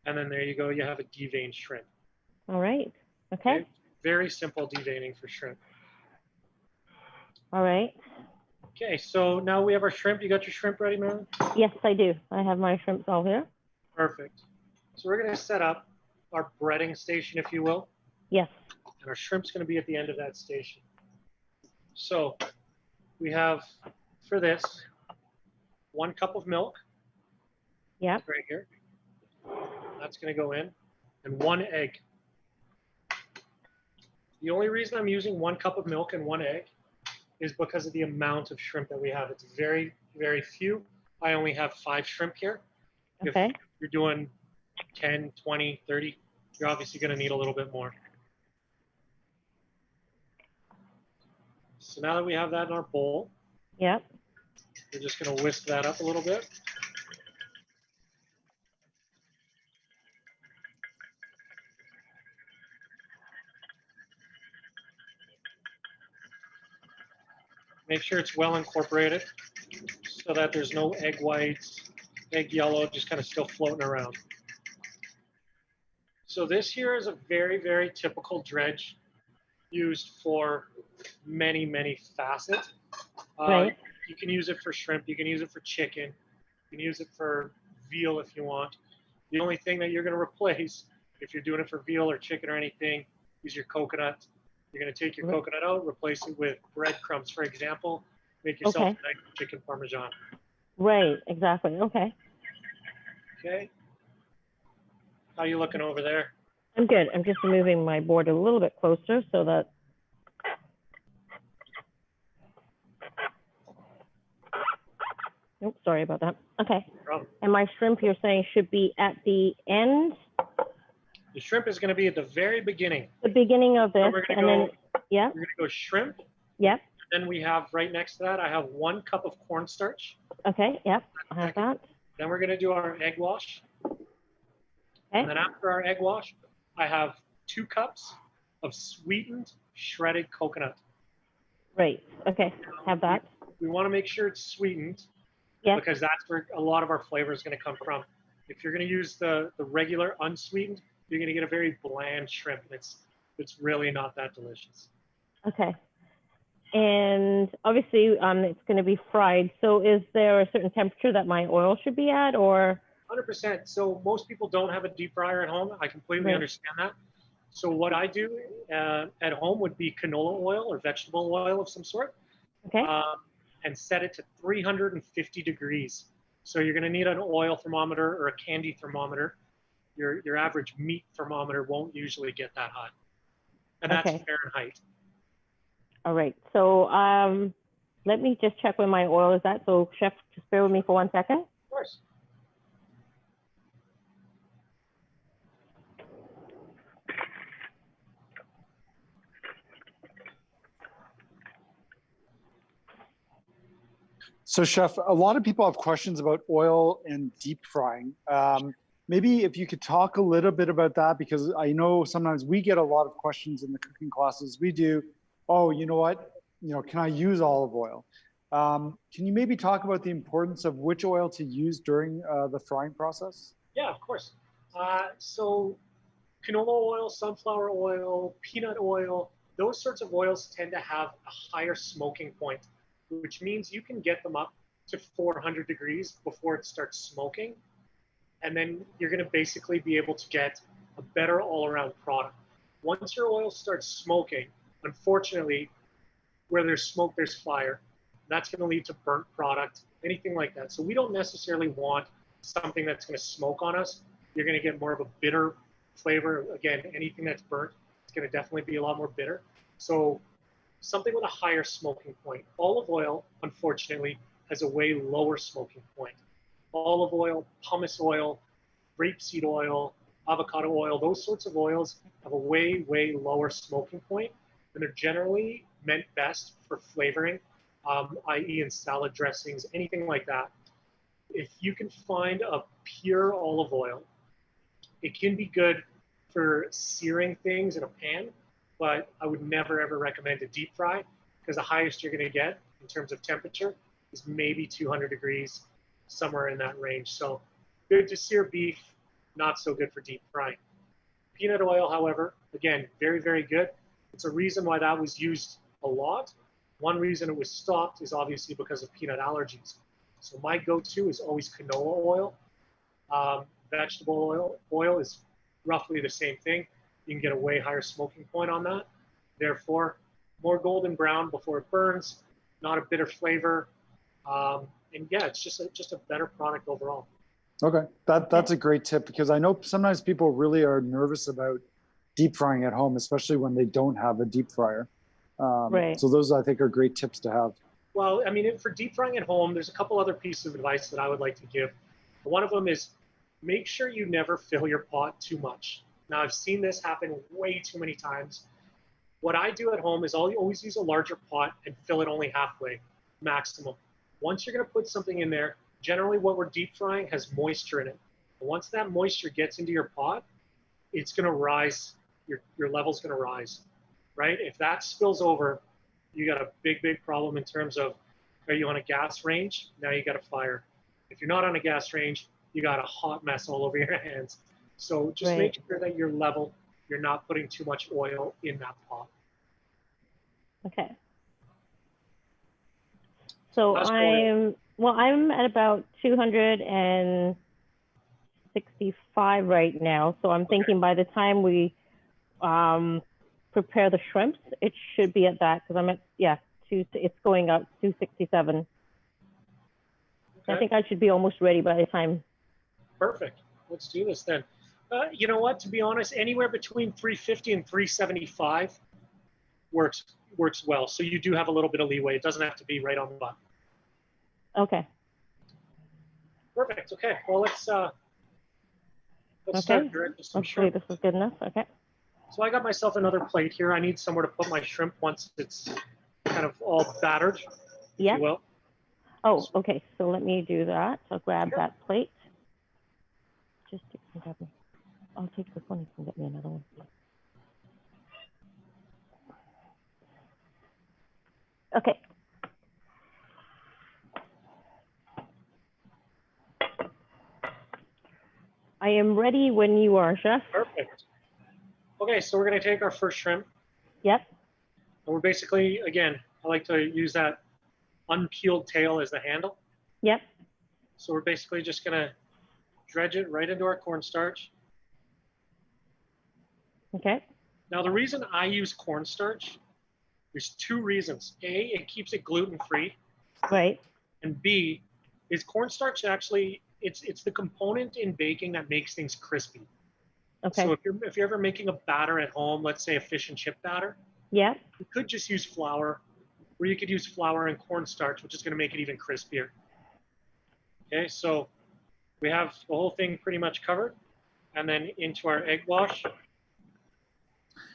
D: and then there you go. You have a deveined shrimp.
E: All right. Okay.
D: Very simple deveining for shrimp.
E: All right.
D: Okay, so now we have our shrimp. You got your shrimp ready, Marilyn?
E: Yes, I do. I have my shrimps all here.
D: Perfect. So we're going to set up our breading station, if you will.
E: Yes.
D: And our shrimp's going to be at the end of that station. So we have, for this, 1 cup of milk.
E: Yep.
D: Right here. That's going to go in. And 1 egg. The only reason I'm using 1 cup of milk and 1 egg is because of the amount of shrimp that we have. It's very, very few. I only have 5 shrimp here.
E: Okay.
D: If you're doing 10, 20, 30, you're obviously going to need a little bit more. So now that we have that in our bowl,
E: we're
D: just going to whisk that up a little bit. Make sure it's well incorporated so that there's no egg whites, egg yellow, just kind of still floating around. So this here is a very, very typical dredge used for many, many facets.
E: Right.
D: You can use it for shrimp, you can use it for chicken, you can use it for veal if you want. The only thing that you're going to replace, if you're doing it for veal or chicken or anything, is your coconut. You're going to take your coconut out, replace it with breadcrumbs, for example. Make yourself a nice chicken parmesan.
E: Right, exactly. Okay.
D: Okay. How you looking over there?
E: I'm good. I'm just moving my board a little bit closer so that. Oops, sorry about that. Okay.
D: No problem.
E: And my shrimp, you're saying, should be at the end?
D: The shrimp is going to be at the very beginning.
E: The beginning of this,
D: and then,
E: yeah.
D: We're going to go shrimp.
E: Yep.
D: Then we have right next to that, I have 1 cup of cornstarch.
E: Okay, yep, I have that.
D: Then we're going to do our egg wash.
E: Okay.
D: And then after our egg wash, I have 2 cups of sweetened shredded coconut.
E: Great. Okay, have that.
D: We want to make sure it's sweetened because that's where a lot of our flavor is going to come from. If you're going to use the regular unsweetened, you're going to get a very bland shrimp. It's really not that delicious.
E: Okay. And obviously it's going to be fried. So is there a certain temperature that my oil should be at, or?
D: 100%. So most people don't have a deep fryer at home. I completely understand that. So what I do at home would be canola oil or vegetable oil of some sort.
E: Okay.
D: And set it to 350 degrees. So you're going to need an oil thermometer or a candy thermometer. Your average meat thermometer won't usually get that hot. And that's Fahrenheit.
E: All right. So let me just check where my oil is at. So chef, just bear with me for 1 second.
D: Of course.
C: So Chef, a lot of people have questions about oil and deep frying. Maybe if you could talk a little bit about that, because I know sometimes we get a lot of questions in the cooking classes we do. Oh, you know what? Can I use olive oil? Can you maybe talk about the importance of which oil to use during the frying process?
D: Yeah, of course. So canola oil, sunflower oil, peanut oil, those sorts of oils tend to have a higher smoking point, which means you can get them up to 400 degrees before it starts smoking. And then you're going to basically be able to get a better all-around product. Once your oil starts smoking, unfortunately, where there's smoke, there's fire. That's going to lead to burnt product, anything like that. So we don't necessarily want something that's going to smoke on us. You're going to get more of a bitter flavor. Again, anything that's burnt, it's going to definitely be a lot more bitter. So something with a higher smoking point. Olive oil, unfortunately, has a way lower smoking point. Olive oil, pumice oil, rapeseed oil, avocado oil, those sorts of oils have a way, way lower smoking point, and they're generally meant best for flavoring, i.e. in salad dressings, anything like that. If you can find a pure olive oil, it can be good for searing things in a pan, but I would never, ever recommend a deep fry because the highest you're going to get in terms of temperature is maybe 200 degrees, somewhere in that range. So good to sear beef, not so good for deep frying. Peanut oil, however, again, very, very good. It's a reason why that was used a lot. One reason it was stopped is obviously because of peanut allergies. So my go-to is always canola oil. Vegetable oil is roughly the same thing. You can get a way higher smoking point on that. Therefore, more golden brown before it burns, not a bitter flavor. And yeah, it's just a better product overall.
C: Okay, that's a great tip, because I know sometimes people really are nervous about deep frying at home, especially when they don't have a deep fryer. So those, I think, are great tips to have.
D: Well, I mean, for deep frying at home, there's a couple other pieces of advice that I would like to give. One of them is make sure you never fill your pot too much. Now, I've seen this happen way too many times. What I do at home is I'll always use a larger pot and fill it only halfway, maximum. Once you're going to put something in there, generally what we're deep frying has moisture in it. Once that moisture gets into your pot, it's going to rise. Your level's going to rise, right? If that spills over, you got a big, big problem in terms of, are you on a gas range? Now you got a fire. If you're not on a gas range, you got a hot mess all over your hands. So just make sure that you're level. You're not putting too much oil in that pot.
E: Okay. So I'm at about 265 right now. So I'm thinking by the time we prepare the shrimps, it should be at that, because I'm at, it's going up 267. Okay. I think I should be almost ready by the time.
D: Perfect. Let's do this then. You know what? To be honest, anywhere between 350 and 375 works well. So you do have a little bit of leeway. It doesn't have to be right on the button.
E: Okay.
D: Perfect. Okay. Well, let's start directing some
E: Hopefully
D: shrimp.
E: this is good enough. Okay.
D: So I got myself another plate here. I need somewhere to put my shrimp once it's kind of all battered.
E: Yeah.
D: If you will.
E: Oh, okay. So let me do that. I'll grab that plate. Just grab me. I'll take this one. You can get me another one. Okay. I am ready when you are, Chef.
D: Perfect. Okay, so we're going to take our first shrimp.
E: Yep.
D: And we're basically, again, I like to use that unpeeled tail as the handle.
E: Yep.
D: So we're basically just going to dredge it right into our cornstarch.
E: Okay.
D: Now, the reason I use cornstarch, there's two reasons. A, it keeps it gluten-free.
E: Right.
D: And B, is cornstarch actually, it's the component in baking that makes things crispy.
E: Okay.
D: So if you're ever making a batter at home, let's say a fish and chip batter,
E: yeah,
D: you could just use flour, or you could use flour and cornstarch, which is going to make it even crispier. Okay, so we have the whole thing pretty much covered, and then into our egg wash.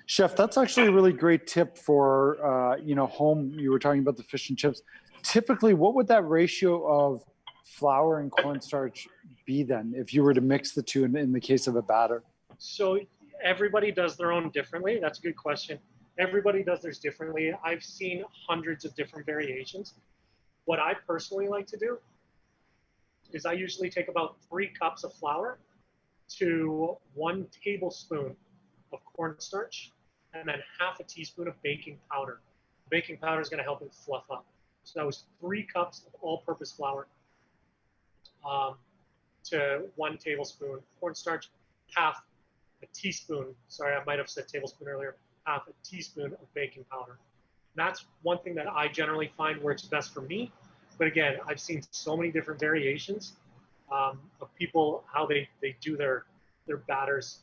C: Chef, that's actually a really great tip for home. You were talking about the fish and chips. Typically, what would that ratio of flour and cornstarch be then, if you were to mix the two in the case of a batter?
D: So everybody does their own differently. That's a good question. Everybody does theirs differently. I've seen hundreds of different variations. What I personally like to do is I usually take about 3 cups of flour to 1 tablespoon of cornstarch, and then half a teaspoon of baking powder. Baking powder is going to help it fluff up. So that was 3 cups of all-purpose flour to 1 tablespoon cornstarch, half a teaspoon, sorry, I might have said tablespoon earlier, half a teaspoon of baking powder. And that's one thing that I generally find works best for me. But again, I've seen so many different variations of people, how they do their batters.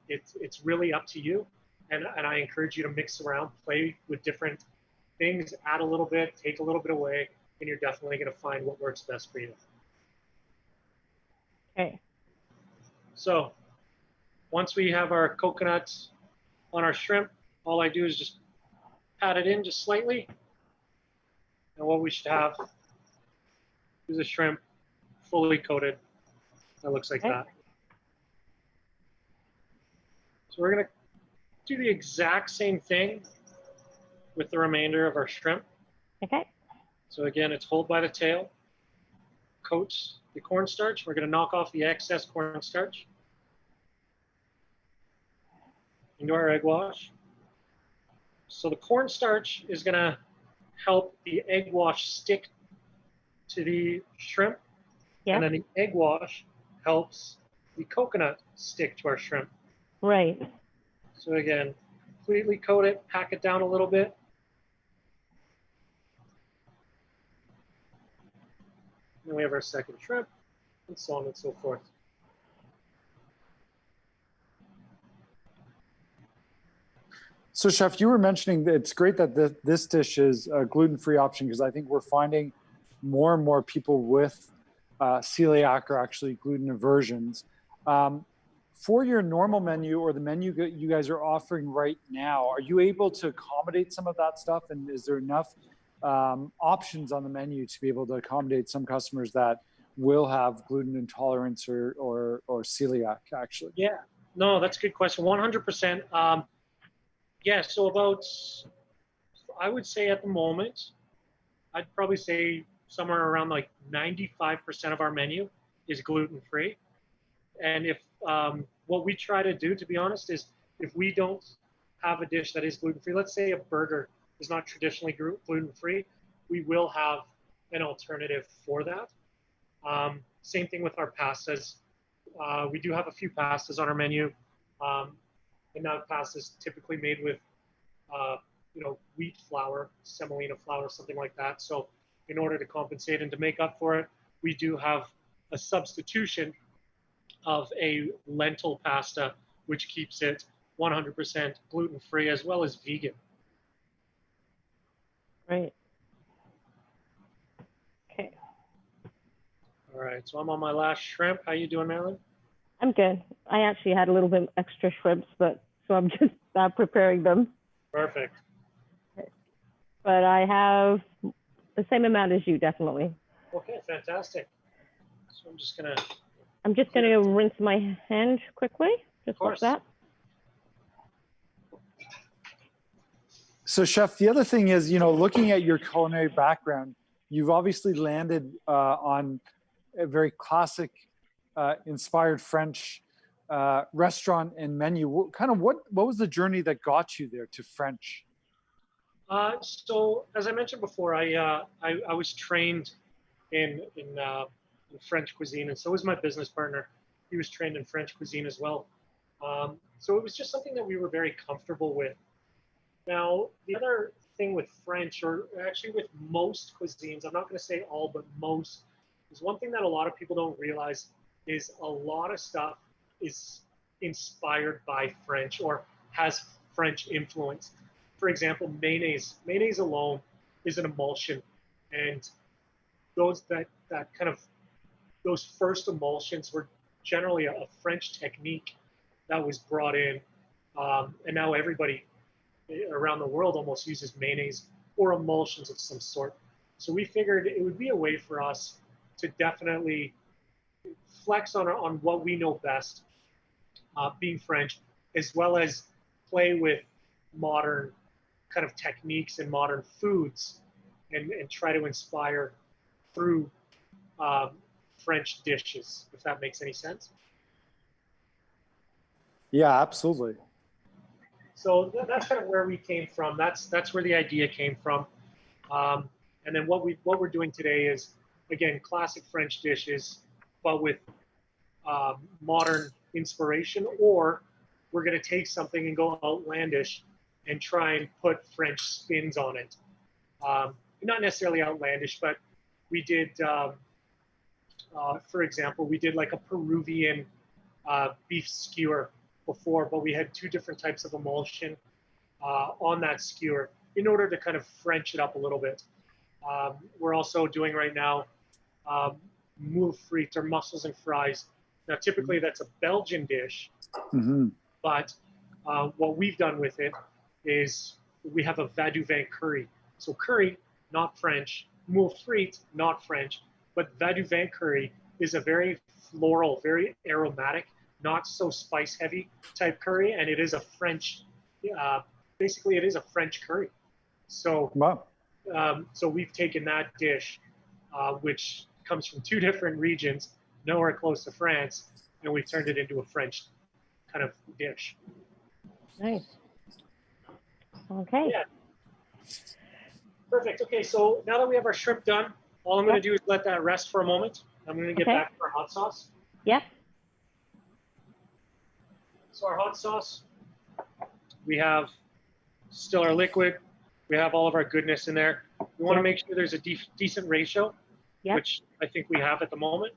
D: It's really up to you. And I encourage you to mix around, play with different things, add a little bit, take a little bit away, and you're definitely going to find what works best for you.
E: Okay.
D: So once we have our coconuts on our shrimp, all I do is just pat it in just slightly. And what we should have is a shrimp fully coated. That looks like that. So we're going to do the exact same thing with the remainder of our shrimp.
E: Okay.
D: So again, it's hold by the tail, coats the cornstarch. We're going to knock off the excess cornstarch into our egg wash. So the cornstarch is going to help the egg wash stick to the shrimp.
E: Yeah.
D: And then the egg wash helps the coconut stick to our shrimp.
E: Right.
D: So again, completely coat it, pack it down a little bit. Then we have our second shrimp, and so on and so forth.
C: So, Chef, you were mentioning that it's great that this dish is a gluten-free option, because I think we're finding more and more people with celiac or actually gluten aversions. For your normal menu or the menu that you guys are offering right now, are you able to accommodate some of that stuff? And is there enough options on the menu to be able to accommodate some customers that will have gluten intolerance or celiac, actually?
D: Yeah, no, that's a good question. 100%. Yeah, so about, I would say at the moment, I'd probably say somewhere around like 95% of our menu is gluten-free. And if what we try to do, to be honest, is if we don't have a dish that is gluten-free, let's say a burger is not traditionally gluten-free, we will have an alternative for that. Same thing with our pastas. We do have a few pastas on our menu, and that pasta is typically made with, wheat flour, semolina flour, something like that. So in order to compensate and to make up for it, we do have a substitution of a lentil pasta, which keeps it 100% gluten-free as well as vegan.
E: Right. Okay.
D: All right, so I'm on my last shrimp. How you doing, Marilyn?
E: I'm good. I actually had a little bit extra shrimps, so I'm just preparing them.
D: Perfect.
E: But I have the same amount as you, definitely.
D: Okay, fantastic. So
E: I'm just gonna rinse my hand quickly, just like that.
C: So Chef, the other thing is, looking at your culinary background, you've obviously landed on a very classic inspired French restaurant and menu. What was the journey that got you there to French?
D: So as I mentioned before, I was trained in French cuisine, and so was my business partner. He was trained in French cuisine as well. So it was just something that we were very comfortable with. Now, the other thing with French, or actually with most cuisines, I'm not going to say all, but most, is one thing that a lot of people don't realize is a lot of stuff is inspired by French or has French influence. For example, mayonnaise. Mayonnaise alone is an emulsion, and those first emulsions were generally a French technique that was brought in, and now everybody around the world almost uses mayonnaise or emulsions of some sort. So we figured it would be a way for us to definitely flex on what we know best, being French, as well as play with modern kind of techniques and modern foods, and try to inspire through French dishes, if that makes any sense.
C: Yeah, absolutely.
D: So that's kind of where we came from. That's where the idea came from. And then what we're doing today is, again, classic French dishes, but with modern inspiration, or we're going to take something and go outlandish and try and put French spins on it. Not necessarily outlandish, but we did, for example, we did like a Peruvian beef skewer before, but we had two different types of emulsion on that skewer in order to kind of French it up a little bit. We're also doing right now moules frites, or mussels and fries. Now, typically that's a Belgian dish, but what we've done with it is we have a Vadouvan curry. So curry, not French, moules frites, not French, but Vadouvan curry is a very floral, very aromatic, not so spice heavy type curry, and it is a French, basically it is a French curry. So,
C: wow.
D: So we've taken that dish, which comes from two different regions, nowhere close to France, and we've turned it into a French kind of dish.
E: Nice. Okay.
D: Yeah. Perfect. Okay, so now that we have our shrimp done, all I'm going to do is let that rest for a moment. I'm going to get back to our hot sauce.
E: Yep.
D: So our hot sauce, we have still our liquid. We have all of our goodness in there. We want to make sure there's a decent ratio, which I think we have at the moment.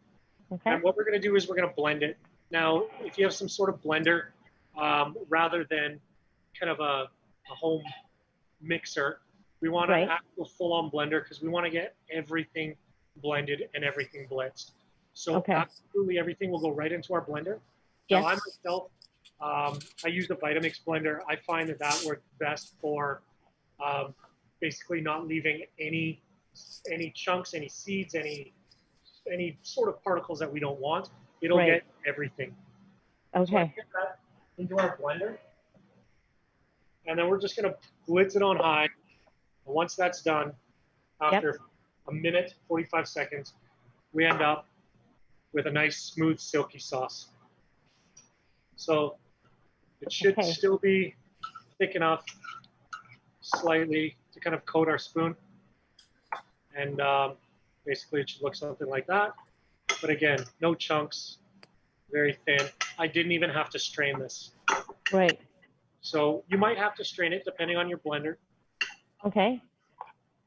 E: Okay.
D: And what we're going to do is we're going to blend it. Now, if you have some sort of blender, rather than kind of a home mixer, we want an actual full-on blender because we want to get everything blended and everything blitzed. So absolutely everything will go right into our blender. Now, I myself, I use the Vitamix blender. I find that works best for basically not leaving any chunks, any seeds, any sort of particles that we don't want. It'll get everything.
E: Okay.
D: So I get that into our blender, and then we're just going to blitz it on high And once that's done, after a minute, 45 seconds, we end up with a nice, smooth, silky sauce. So it should still be thick enough, slightly, to kind of coat our spoon. And basically it should look something like that. But again, no chunks, very thin. I didn't even have to strain this.
E: Right.
D: So you might have to strain it depending on your blender.
E: Okay.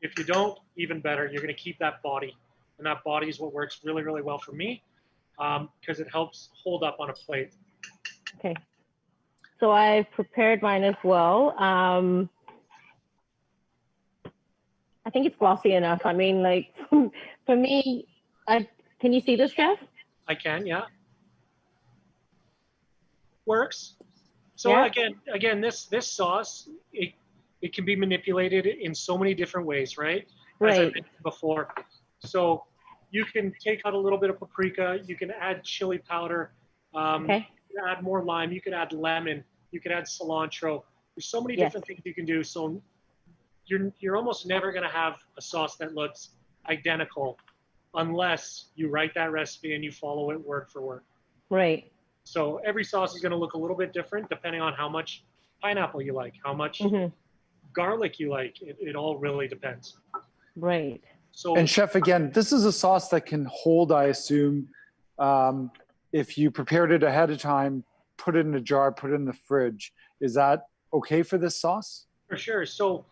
D: If you don't, even better, you're going to keep that body. And that body is what works really, really well for me because it helps hold up on a plate.
E: Okay. So I've prepared mine as well. I think it's glossy enough. I mean, like, for me, can you see this, Chef?
D: I can, yeah. Works. So
E: Yeah.
D: again, this sauce, it can be manipulated in so many different ways, right? As I mentioned before. So you can take out a little bit of paprika. You can add chili powder. You can add more lime. You can add lemon. You can add cilantro. There's so many different things you can do. So you're almost never going to have a sauce that looks identical unless you write that recipe and you follow it word for word.
E: Right.
D: So every sauce is going to look a little bit different depending on how much pineapple you like, how much garlic you like. It all really depends.
E: Right.
C: So, and Chef, again, this is a sauce that can hold, I assume, if you prepared it ahead of time, put it in a jar, put it in the fridge. Is that okay for this sauce?
D: For sure. So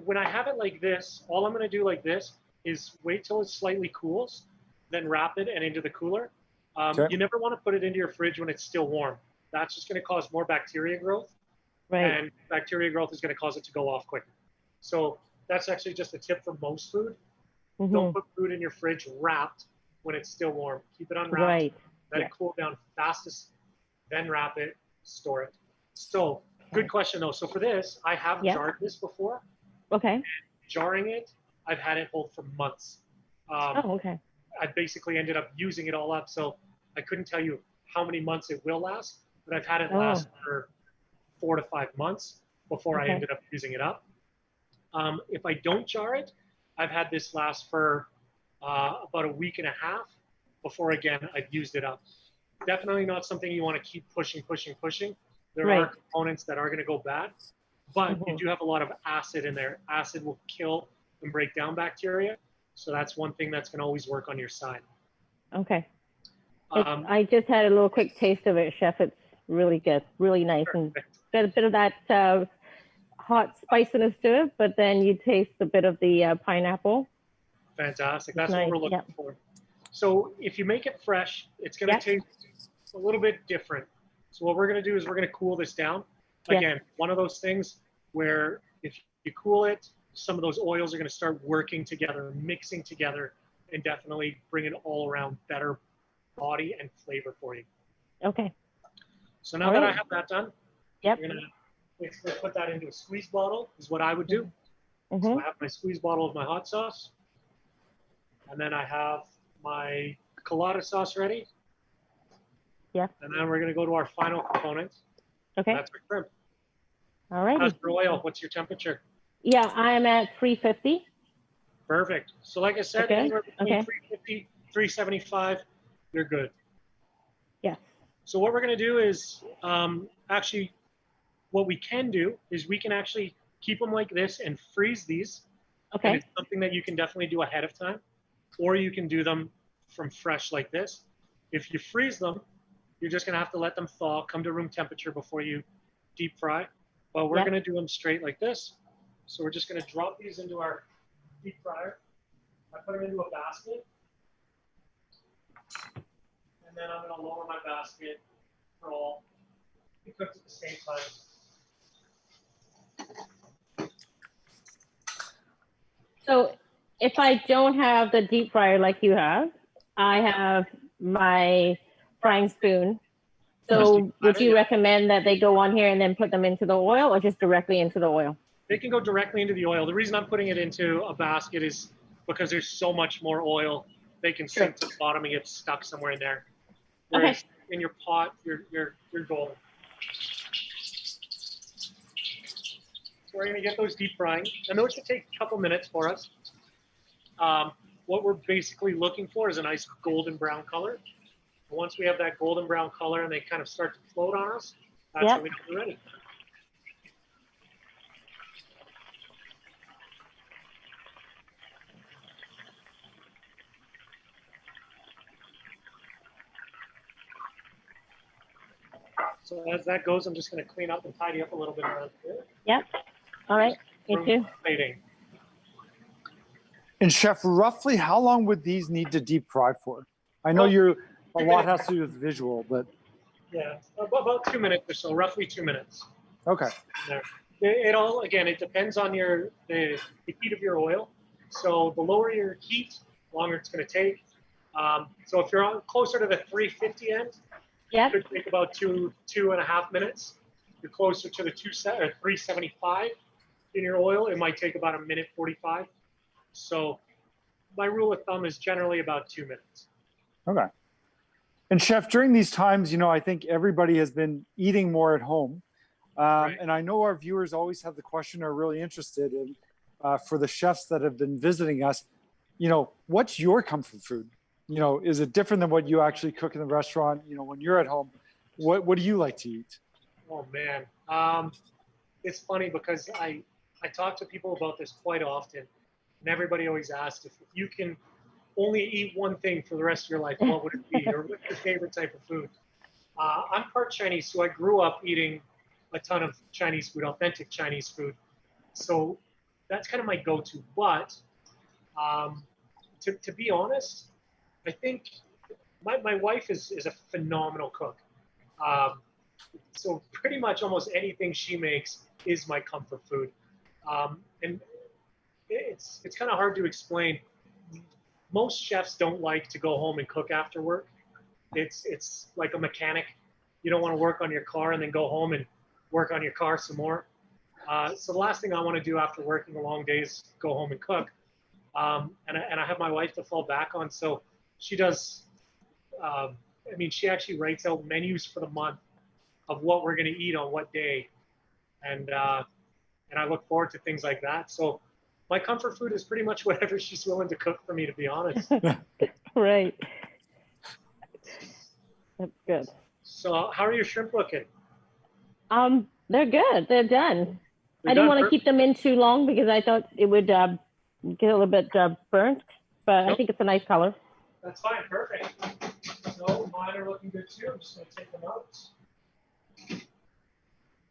D: when I have it like this, all I'm going to do like this is wait till it slightly cools, then wrap it and into the cooler. You never want to put it into your fridge when it's still warm. That's just going to cause more bacteria growth.
E: Right.
D: And bacteria growth is going to cause it to go off quicker. So that's actually just a tip for most food. Don't put food in your fridge wrapped when it's still warm. Keep it unwrapped.
E: Right.
D: Let it cool down fastest, then wrap it, store it. So good question though. So for this, I have jarred this before.
E: Okay.
D: And jarring it, I've had it hold for months. I basically ended up using it all up. So I couldn't tell you how many months it will last, but I've had it last for 4 to 5 months before I ended up using it up. If I don't jar it, I've had this last for about a week and a half before, again, I've used it up. Definitely not something you want to keep pushing. There are components that are going to go bad, but you do have a lot of acid in there. Acid will kill and break down bacteria. So that's one thing that's going to always work on your side.
E: Okay. I just had a little quick taste of it, Chef. It's really good, really nice. And got a bit of that hot spiciness to it, but then you taste a bit of the pineapple.
D: Fantastic. That's what we're looking for. So if you make it fresh, it's going to taste a little bit different. So what we're going to do is we're going to cool this down. Again, one of those things where if you cool it, some of those oils are going to start working together, mixing together, and definitely bring it all around better body and flavor for you.
E: Okay.
D: So now that I have that done,
E: we're
D: going to basically put that into a squeeze bottle is what I would do. So I have my squeeze bottle of my hot sauce. And then I have my Colada sauce ready.
E: Yeah.
D: And then we're going to go to our final component.
E: Okay.
D: That's our shrimp.
E: All right.
D: How's your oil? What's your temperature?
E: Yeah, I'm at 350.
D: Perfect. So like I said, anywhere between 350, 375, you're good.
E: Yes.
D: So what we're going to do is actually what we can do is we can actually keep them like this and freeze these.
E: Okay.
D: And it's something that you can definitely do ahead of time, or you can do them from fresh like this. If you freeze them, you're just going to have to let them thaw, come to room temperature before you deep fry. But we're going to do them straight like this. So we're just going to drop these into our deep fryer. I put them into a basket. And then I'm going to lower my basket for all. Be cooked at the same time.
E: So if I don't have the deep fryer like you have, I have my frying spoon. So would you recommend that they go on here and then put them into the oil, or just directly into the oil?
D: They can go directly into the oil. The reason I'm putting it into a basket is because there's so much more oil. They can sink to the bottom and get stuck somewhere in there. Whereas in your pot, you're golden. So we're gonna get those deep frying, and those should take a couple minutes for us. What we're basically looking for is a nice golden brown color. And once we have that golden brown color and they kind of start to float on us, that's
E: Yep.
D: how we know they're ready. So as that goes, I'm just going to clean up and tidy up a little bit around here.
E: Yep. All right. Me too.
D: Plating.
C: And chef, roughly how long would these need to deep fry for? I know
D: Well,
C: a lot has to do with visual, but
D: Yeah, about 2 minutes or so, roughly 2 minutes.
C: okay.
D: There. It all, again, it depends on the heat of your oil. So the lower your heat, the longer it's going to take. So if you're on closer to the 350 end,
E: Yep.
D: it could take about 2.5 minutes. If you're closer to the 375 in your oil, it might take about 1:45. So my rule of thumb is generally about 2 minutes.
C: Okay. And chef, during these times, I think everybody has been eating more at home.
D: Right.
C: And I know our viewers always have the question, are really interested in, for the chefs that have been visiting us, what's your comfort food? Is it different than what you actually cook in the restaurant? When you're at home, what do you like to eat?
D: Oh man, it's funny because I talk to people about this quite often, and everybody always asks if you can only eat one thing for the rest of your life, what would it be, or what's your favorite type of food? I'm part Chinese, so I grew up eating a ton of Chinese food, authentic Chinese food. So that's kind of my go-to. But to be honest, I think my wife is a phenomenal cook. So pretty much almost anything she makes is my comfort food. And it's kind of hard to explain. Most chefs don't like to go home and cook after work. It's like a mechanic. You don't want to work on your car and then go home and work on your car some more. So the last thing I want to do after working a long day is go home and cook. And I have my wife to fall back on. So she does, she actually writes out menus for the month of what we're going to eat on what day. And I look forward to things like that. So my comfort food is pretty much whatever she's willing to cook for me, to be honest.
E: Right. That's good.
D: So how are your shrimp looking?
E: They're good. They're done.
D: They're
E: I didn't
D: done,
E: want to
D: perfect.
E: keep them in too long because I thought it would get a little bit burnt, but I
D: Nope.
E: think it's a nice color.
D: That's fine, perfect. So mine are looking good too. I'm just going to take them out.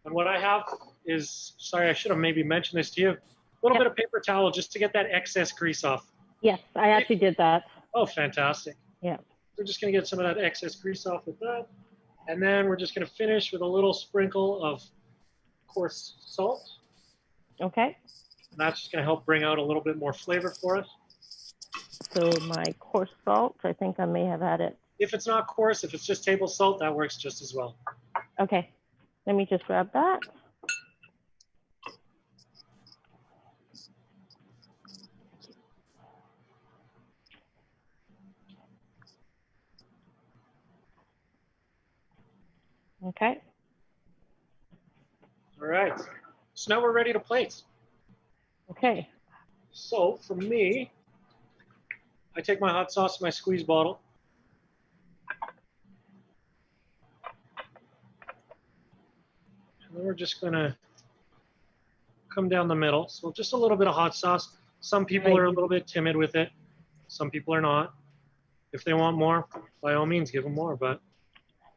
D: And what I have is, sorry, I should have maybe mentioned this to you, a little
E: Yep.
D: bit of paper towel just to get that excess grease off.
E: Yes, I actually did that.
D: Oh, fantastic.
E: Yeah.
D: We're just going to get some of that excess grease off with that. And then we're just going to finish with a little sprinkle of coarse salt.
E: Okay.
D: And that's just going to help bring out a little bit more flavor for us.
E: So my coarse salt, I think I may have had it.
D: If it's not coarse, if it's just table salt, that works just as well.
E: Okay. Let me just grab that. Okay.
D: All right. So now we're ready to plate.
E: Okay.
D: So for me, I take my hot sauce in my squeeze bottle. And then we're just going to come down the middle. So just a little bit of hot sauce. Some people are a little bit timid with it. Some people are not. If they want more, by all means, give them more. But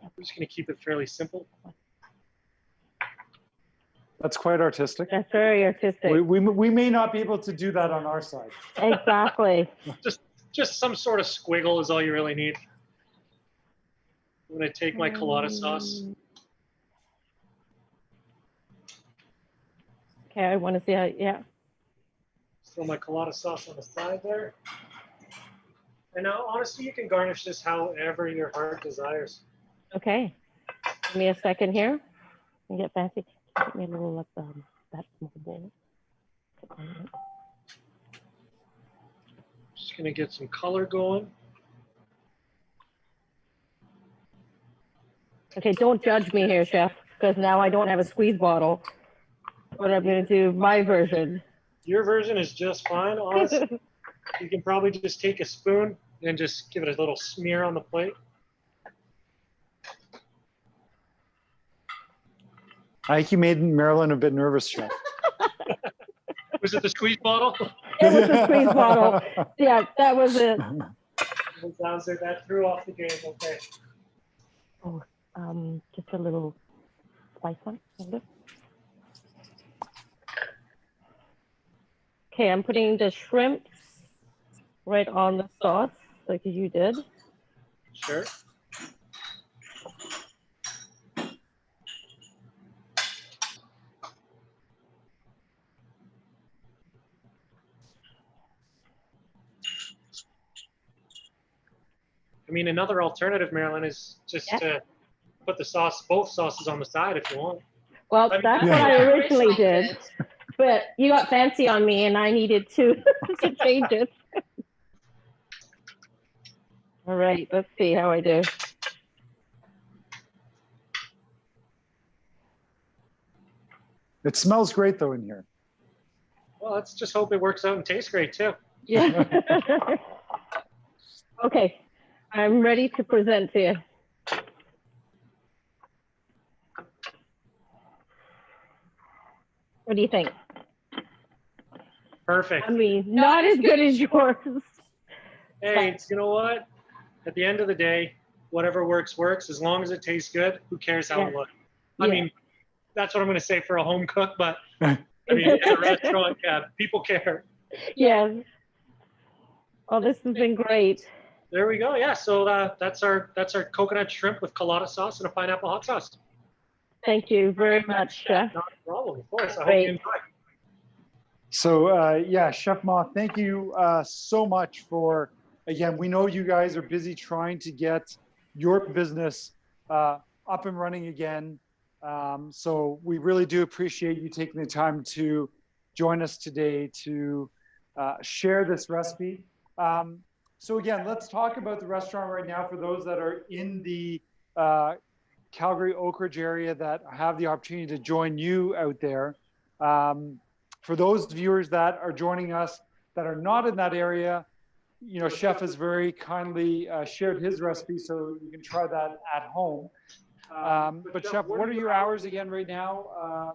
D: I'm just going to keep it fairly simple.
C: That's quite artistic.
E: That's very artistic.
C: We may not be able to do that on our side.
E: Exactly.
D: Just some sort of squiggle is all you really need. I'm going to take my Colada sauce.
E: Okay, I want to see how, yeah.
D: Throw my Colada sauce on the side there. And now, honestly, you can garnish this however your heart desires.
E: Okay. Give me a second here. And get fancy. Get me a little of that small bowl.
D: Just going to get some color going.
E: Okay, don't judge me here, chef, because now I don't have a squeeze bottle. what I'm going to do, my version.
D: Your version is just fine, honestly. You can probably just take a spoon and just give it a little smear on the plate.
C: I think you made Marilyn a bit nervous, Chef.
D: Was it the squeeze bottle?
E: It was a squeeze bottle. Yeah, that was it.
D: Sounds like that threw off the game. Okay.
E: Oh, just a little spice one. Okay, I'm putting the shrimp right on the sauce, like you did.
D: Sure. I mean, another alternative, Marilyn, is just to put the sauce, both sauces on the side if you want.
E: Well, that's what I originally did, but you got fancy on me and I needed to, to change it. All right, let's see how I do.
C: It smells great though in here.
D: Well, let's just hope it works out and tastes great too.
E: Yeah. Okay, I'm ready to present to you. What do you think?
D: Perfect.
E: I mean, not as good as yours.
D: Hey, you know what? At the end of the day, whatever works, works. As long as it tastes good, who cares how it looks? I mean, that's what I'm going to say for a home cook, but I mean, in a restaurant, yeah, people care.
E: Yeah. Oh, this has been great.
D: There we go. Yeah. So that's our coconut shrimp with Colada sauce and a pineapple hot sauce.
E: Thank you very much, Chef.
D: Not a problem. Of course. I hope
E: Great.
D: you enjoy.
C: So yeah, Chef Mah, thank you so much for, again, we know you guys are busy trying to get your business up and running again. So we really do appreciate you taking the time to join us today to share this recipe. So again, let's talk about the restaurant right now for those that are in the Calgary Oak Ridge area that have the opportunity to join you out there. For those viewers that are joining us that are not in that area, you know, Chef has very kindly shared his recipe, so you can try that at home. But Chef, what are your hours again right now?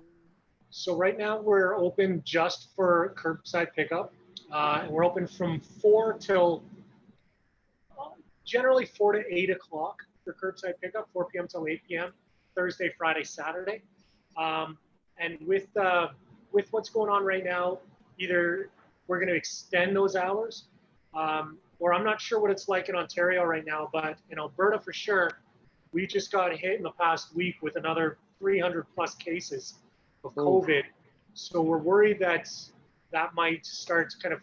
D: So right now we're open just for curbside pickup, and we're open from 4 till generally 4 to 8 o'clock for curbside pickup, 4 p.m. till 8 p.m. Thursday, Friday, Saturday, and with what's going on right now, either we're going to extend those hours, or I'm not sure what it's like in Ontario right now, but in Alberta for sure, we just got hit in the past week with another 300 plus cases of COVID. So we're worried that that might start kind of,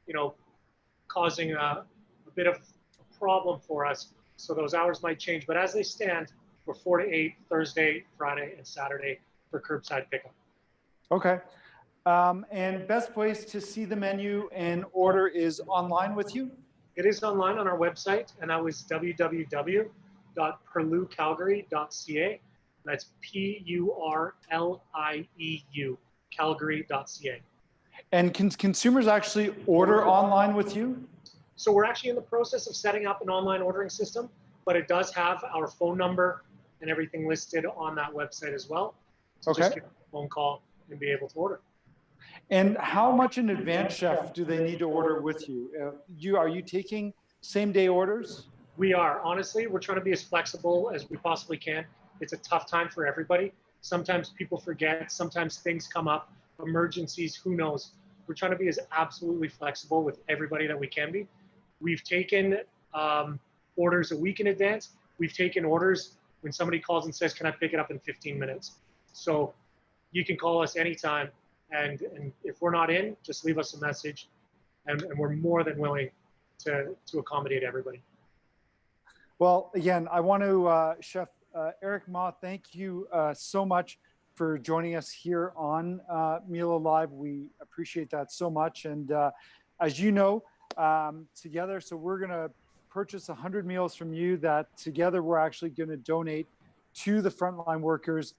D: you know, causing a bit of a problem for us. So those hours might change, but as they stand, we're 4 to 8 Thursday, Friday, and Saturday for curbside pickup.
C: Okay. And best place to see the menu and order is online with you?
D: It is online on our website, and that was www.purlieucalgary.ca. That's Purlieu, Calgary.ca.
C: And can consumers actually order online with you?
D: So we're actually in the process of setting up an online ordering system, but it does have our phone number and everything listed on that website as well. So just give a phone call and be able to order.
C: And how much in advance, Chef, do they need to order with you? Are you taking same day orders?
D: We are. Honestly, we're trying to be as flexible as we possibly can. It's a tough time for everybody. Sometimes people forget, sometimes things come up, emergencies, who knows. We're trying to be as absolutely flexible with everybody that we can be. We've taken orders a week in advance. We've taken orders when somebody calls and says, can I pick it up in 15 minutes? So you can call us anytime. And if we're not in, just leave us a message. And we're more than willing to accommodate everybody.
C: Well, again, I want to, Chef Eric Mah, thank you so much for joining us here on Miele Live. We appreciate that so much. And as you know, together, so we're going to purchase 100 meals from you that together we're actually going to donate to the frontline workers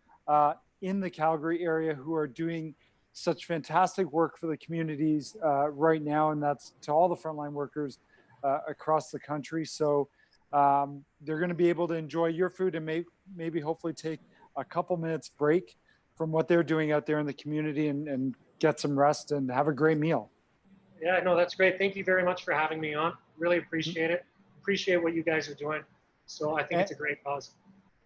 C: in the Calgary area who are doing such fantastic work for the communities right now, and that's to all the frontline workers across the country. So they're going to be able to enjoy your food and maybe hopefully take a couple minutes break from what they're doing out there in the community and get some rest and have a great meal.
D: Yeah, no, that's great. Thank you very much for having me on. Really appreciate it. Appreciate what you guys are doing. So I think it's a great cause.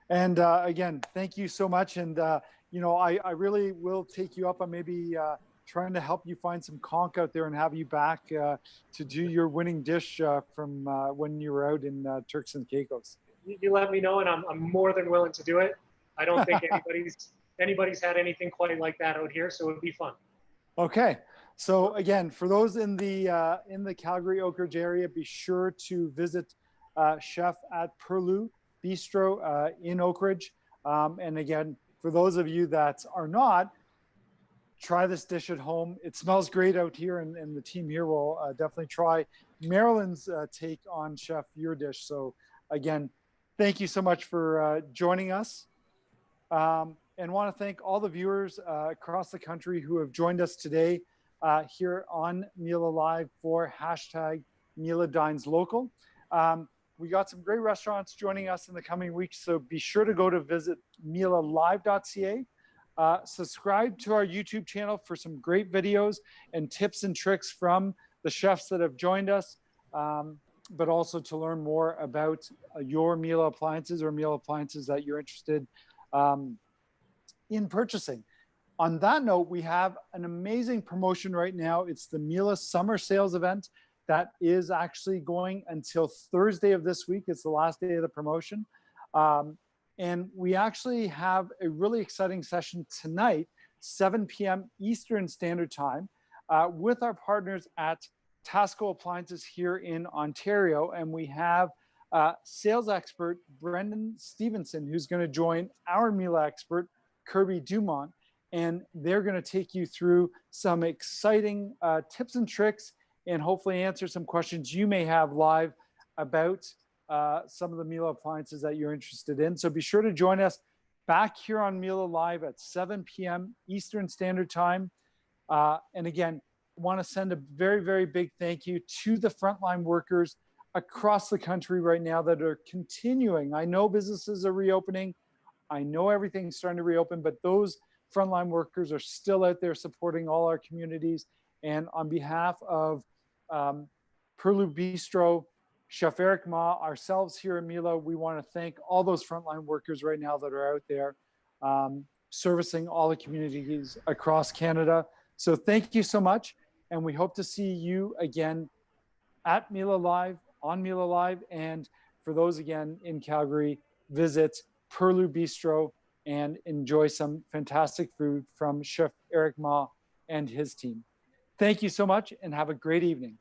C: And again, thank you so much. And, you know, I really will take you up on maybe trying to help you find some conch out there and have you back to do your winning dish from when you were out in Turks and Caicos.
D: You let me know, and I'm more than willing to do it. I don't think anybody's had anything quite like that out here, so it would be fun.
C: Okay. So again, for those in the Calgary Oak Ridge area, be sure to visit Chef at Purlieu Bistro in Oak Ridge. And again, for those of you that are not, try this dish at home. It smells great out here, and the team here will definitely try Marilyn's take on Chef your dish. So again, thank you so much for joining us. And want to thank all the viewers across the country who have joined us today here on Miele Live for hashtag Miele Dines Local. We got some great restaurants joining us in the coming weeks, so be sure to go to visit mielelive.ca. Subscribe to our YouTube channel for some great videos and tips and tricks from the chefs that have joined us, but also to learn more about your Miele appliances or Miele appliances that you're interested in purchasing. On that note, we have an amazing promotion right now. It's the Miele Summer Sales Event that is actually going until Thursday of this week. It's the last day of the promotion. And we actually have a really exciting session tonight, 7 p.m. Eastern Standard Time, with our partners at Tasco Appliances here in Ontario. And we have sales expert Brendan Stevenson, who's going to join our Miele expert, Kirby Dumont, and they're going to take you through some exciting tips and tricks and hopefully answer some questions you may have live about some of the Miele appliances that you're interested in. So be sure to join us back here on Miele Live at 7 p.m. Eastern Standard Time. And again, I want to send a very, very big thank you to the frontline workers across the country right now that are continuing. I know businesses are reopening. I know everything's starting to reopen, but those frontline workers are still out there supporting all our communities. And on behalf of Purlieu Bistro, Chef Eric Mah, ourselves here at Miele, we want to thank all those frontline workers right now that are out there servicing all the communities across Canada. So thank you so much. And we hope to see you again at Miele Live, on Miele Live. And for those again in Calgary, visit Purlieu Bistro and enjoy some fantastic food from Chef Eric Mah and his team. Thank you so much and have a great evening.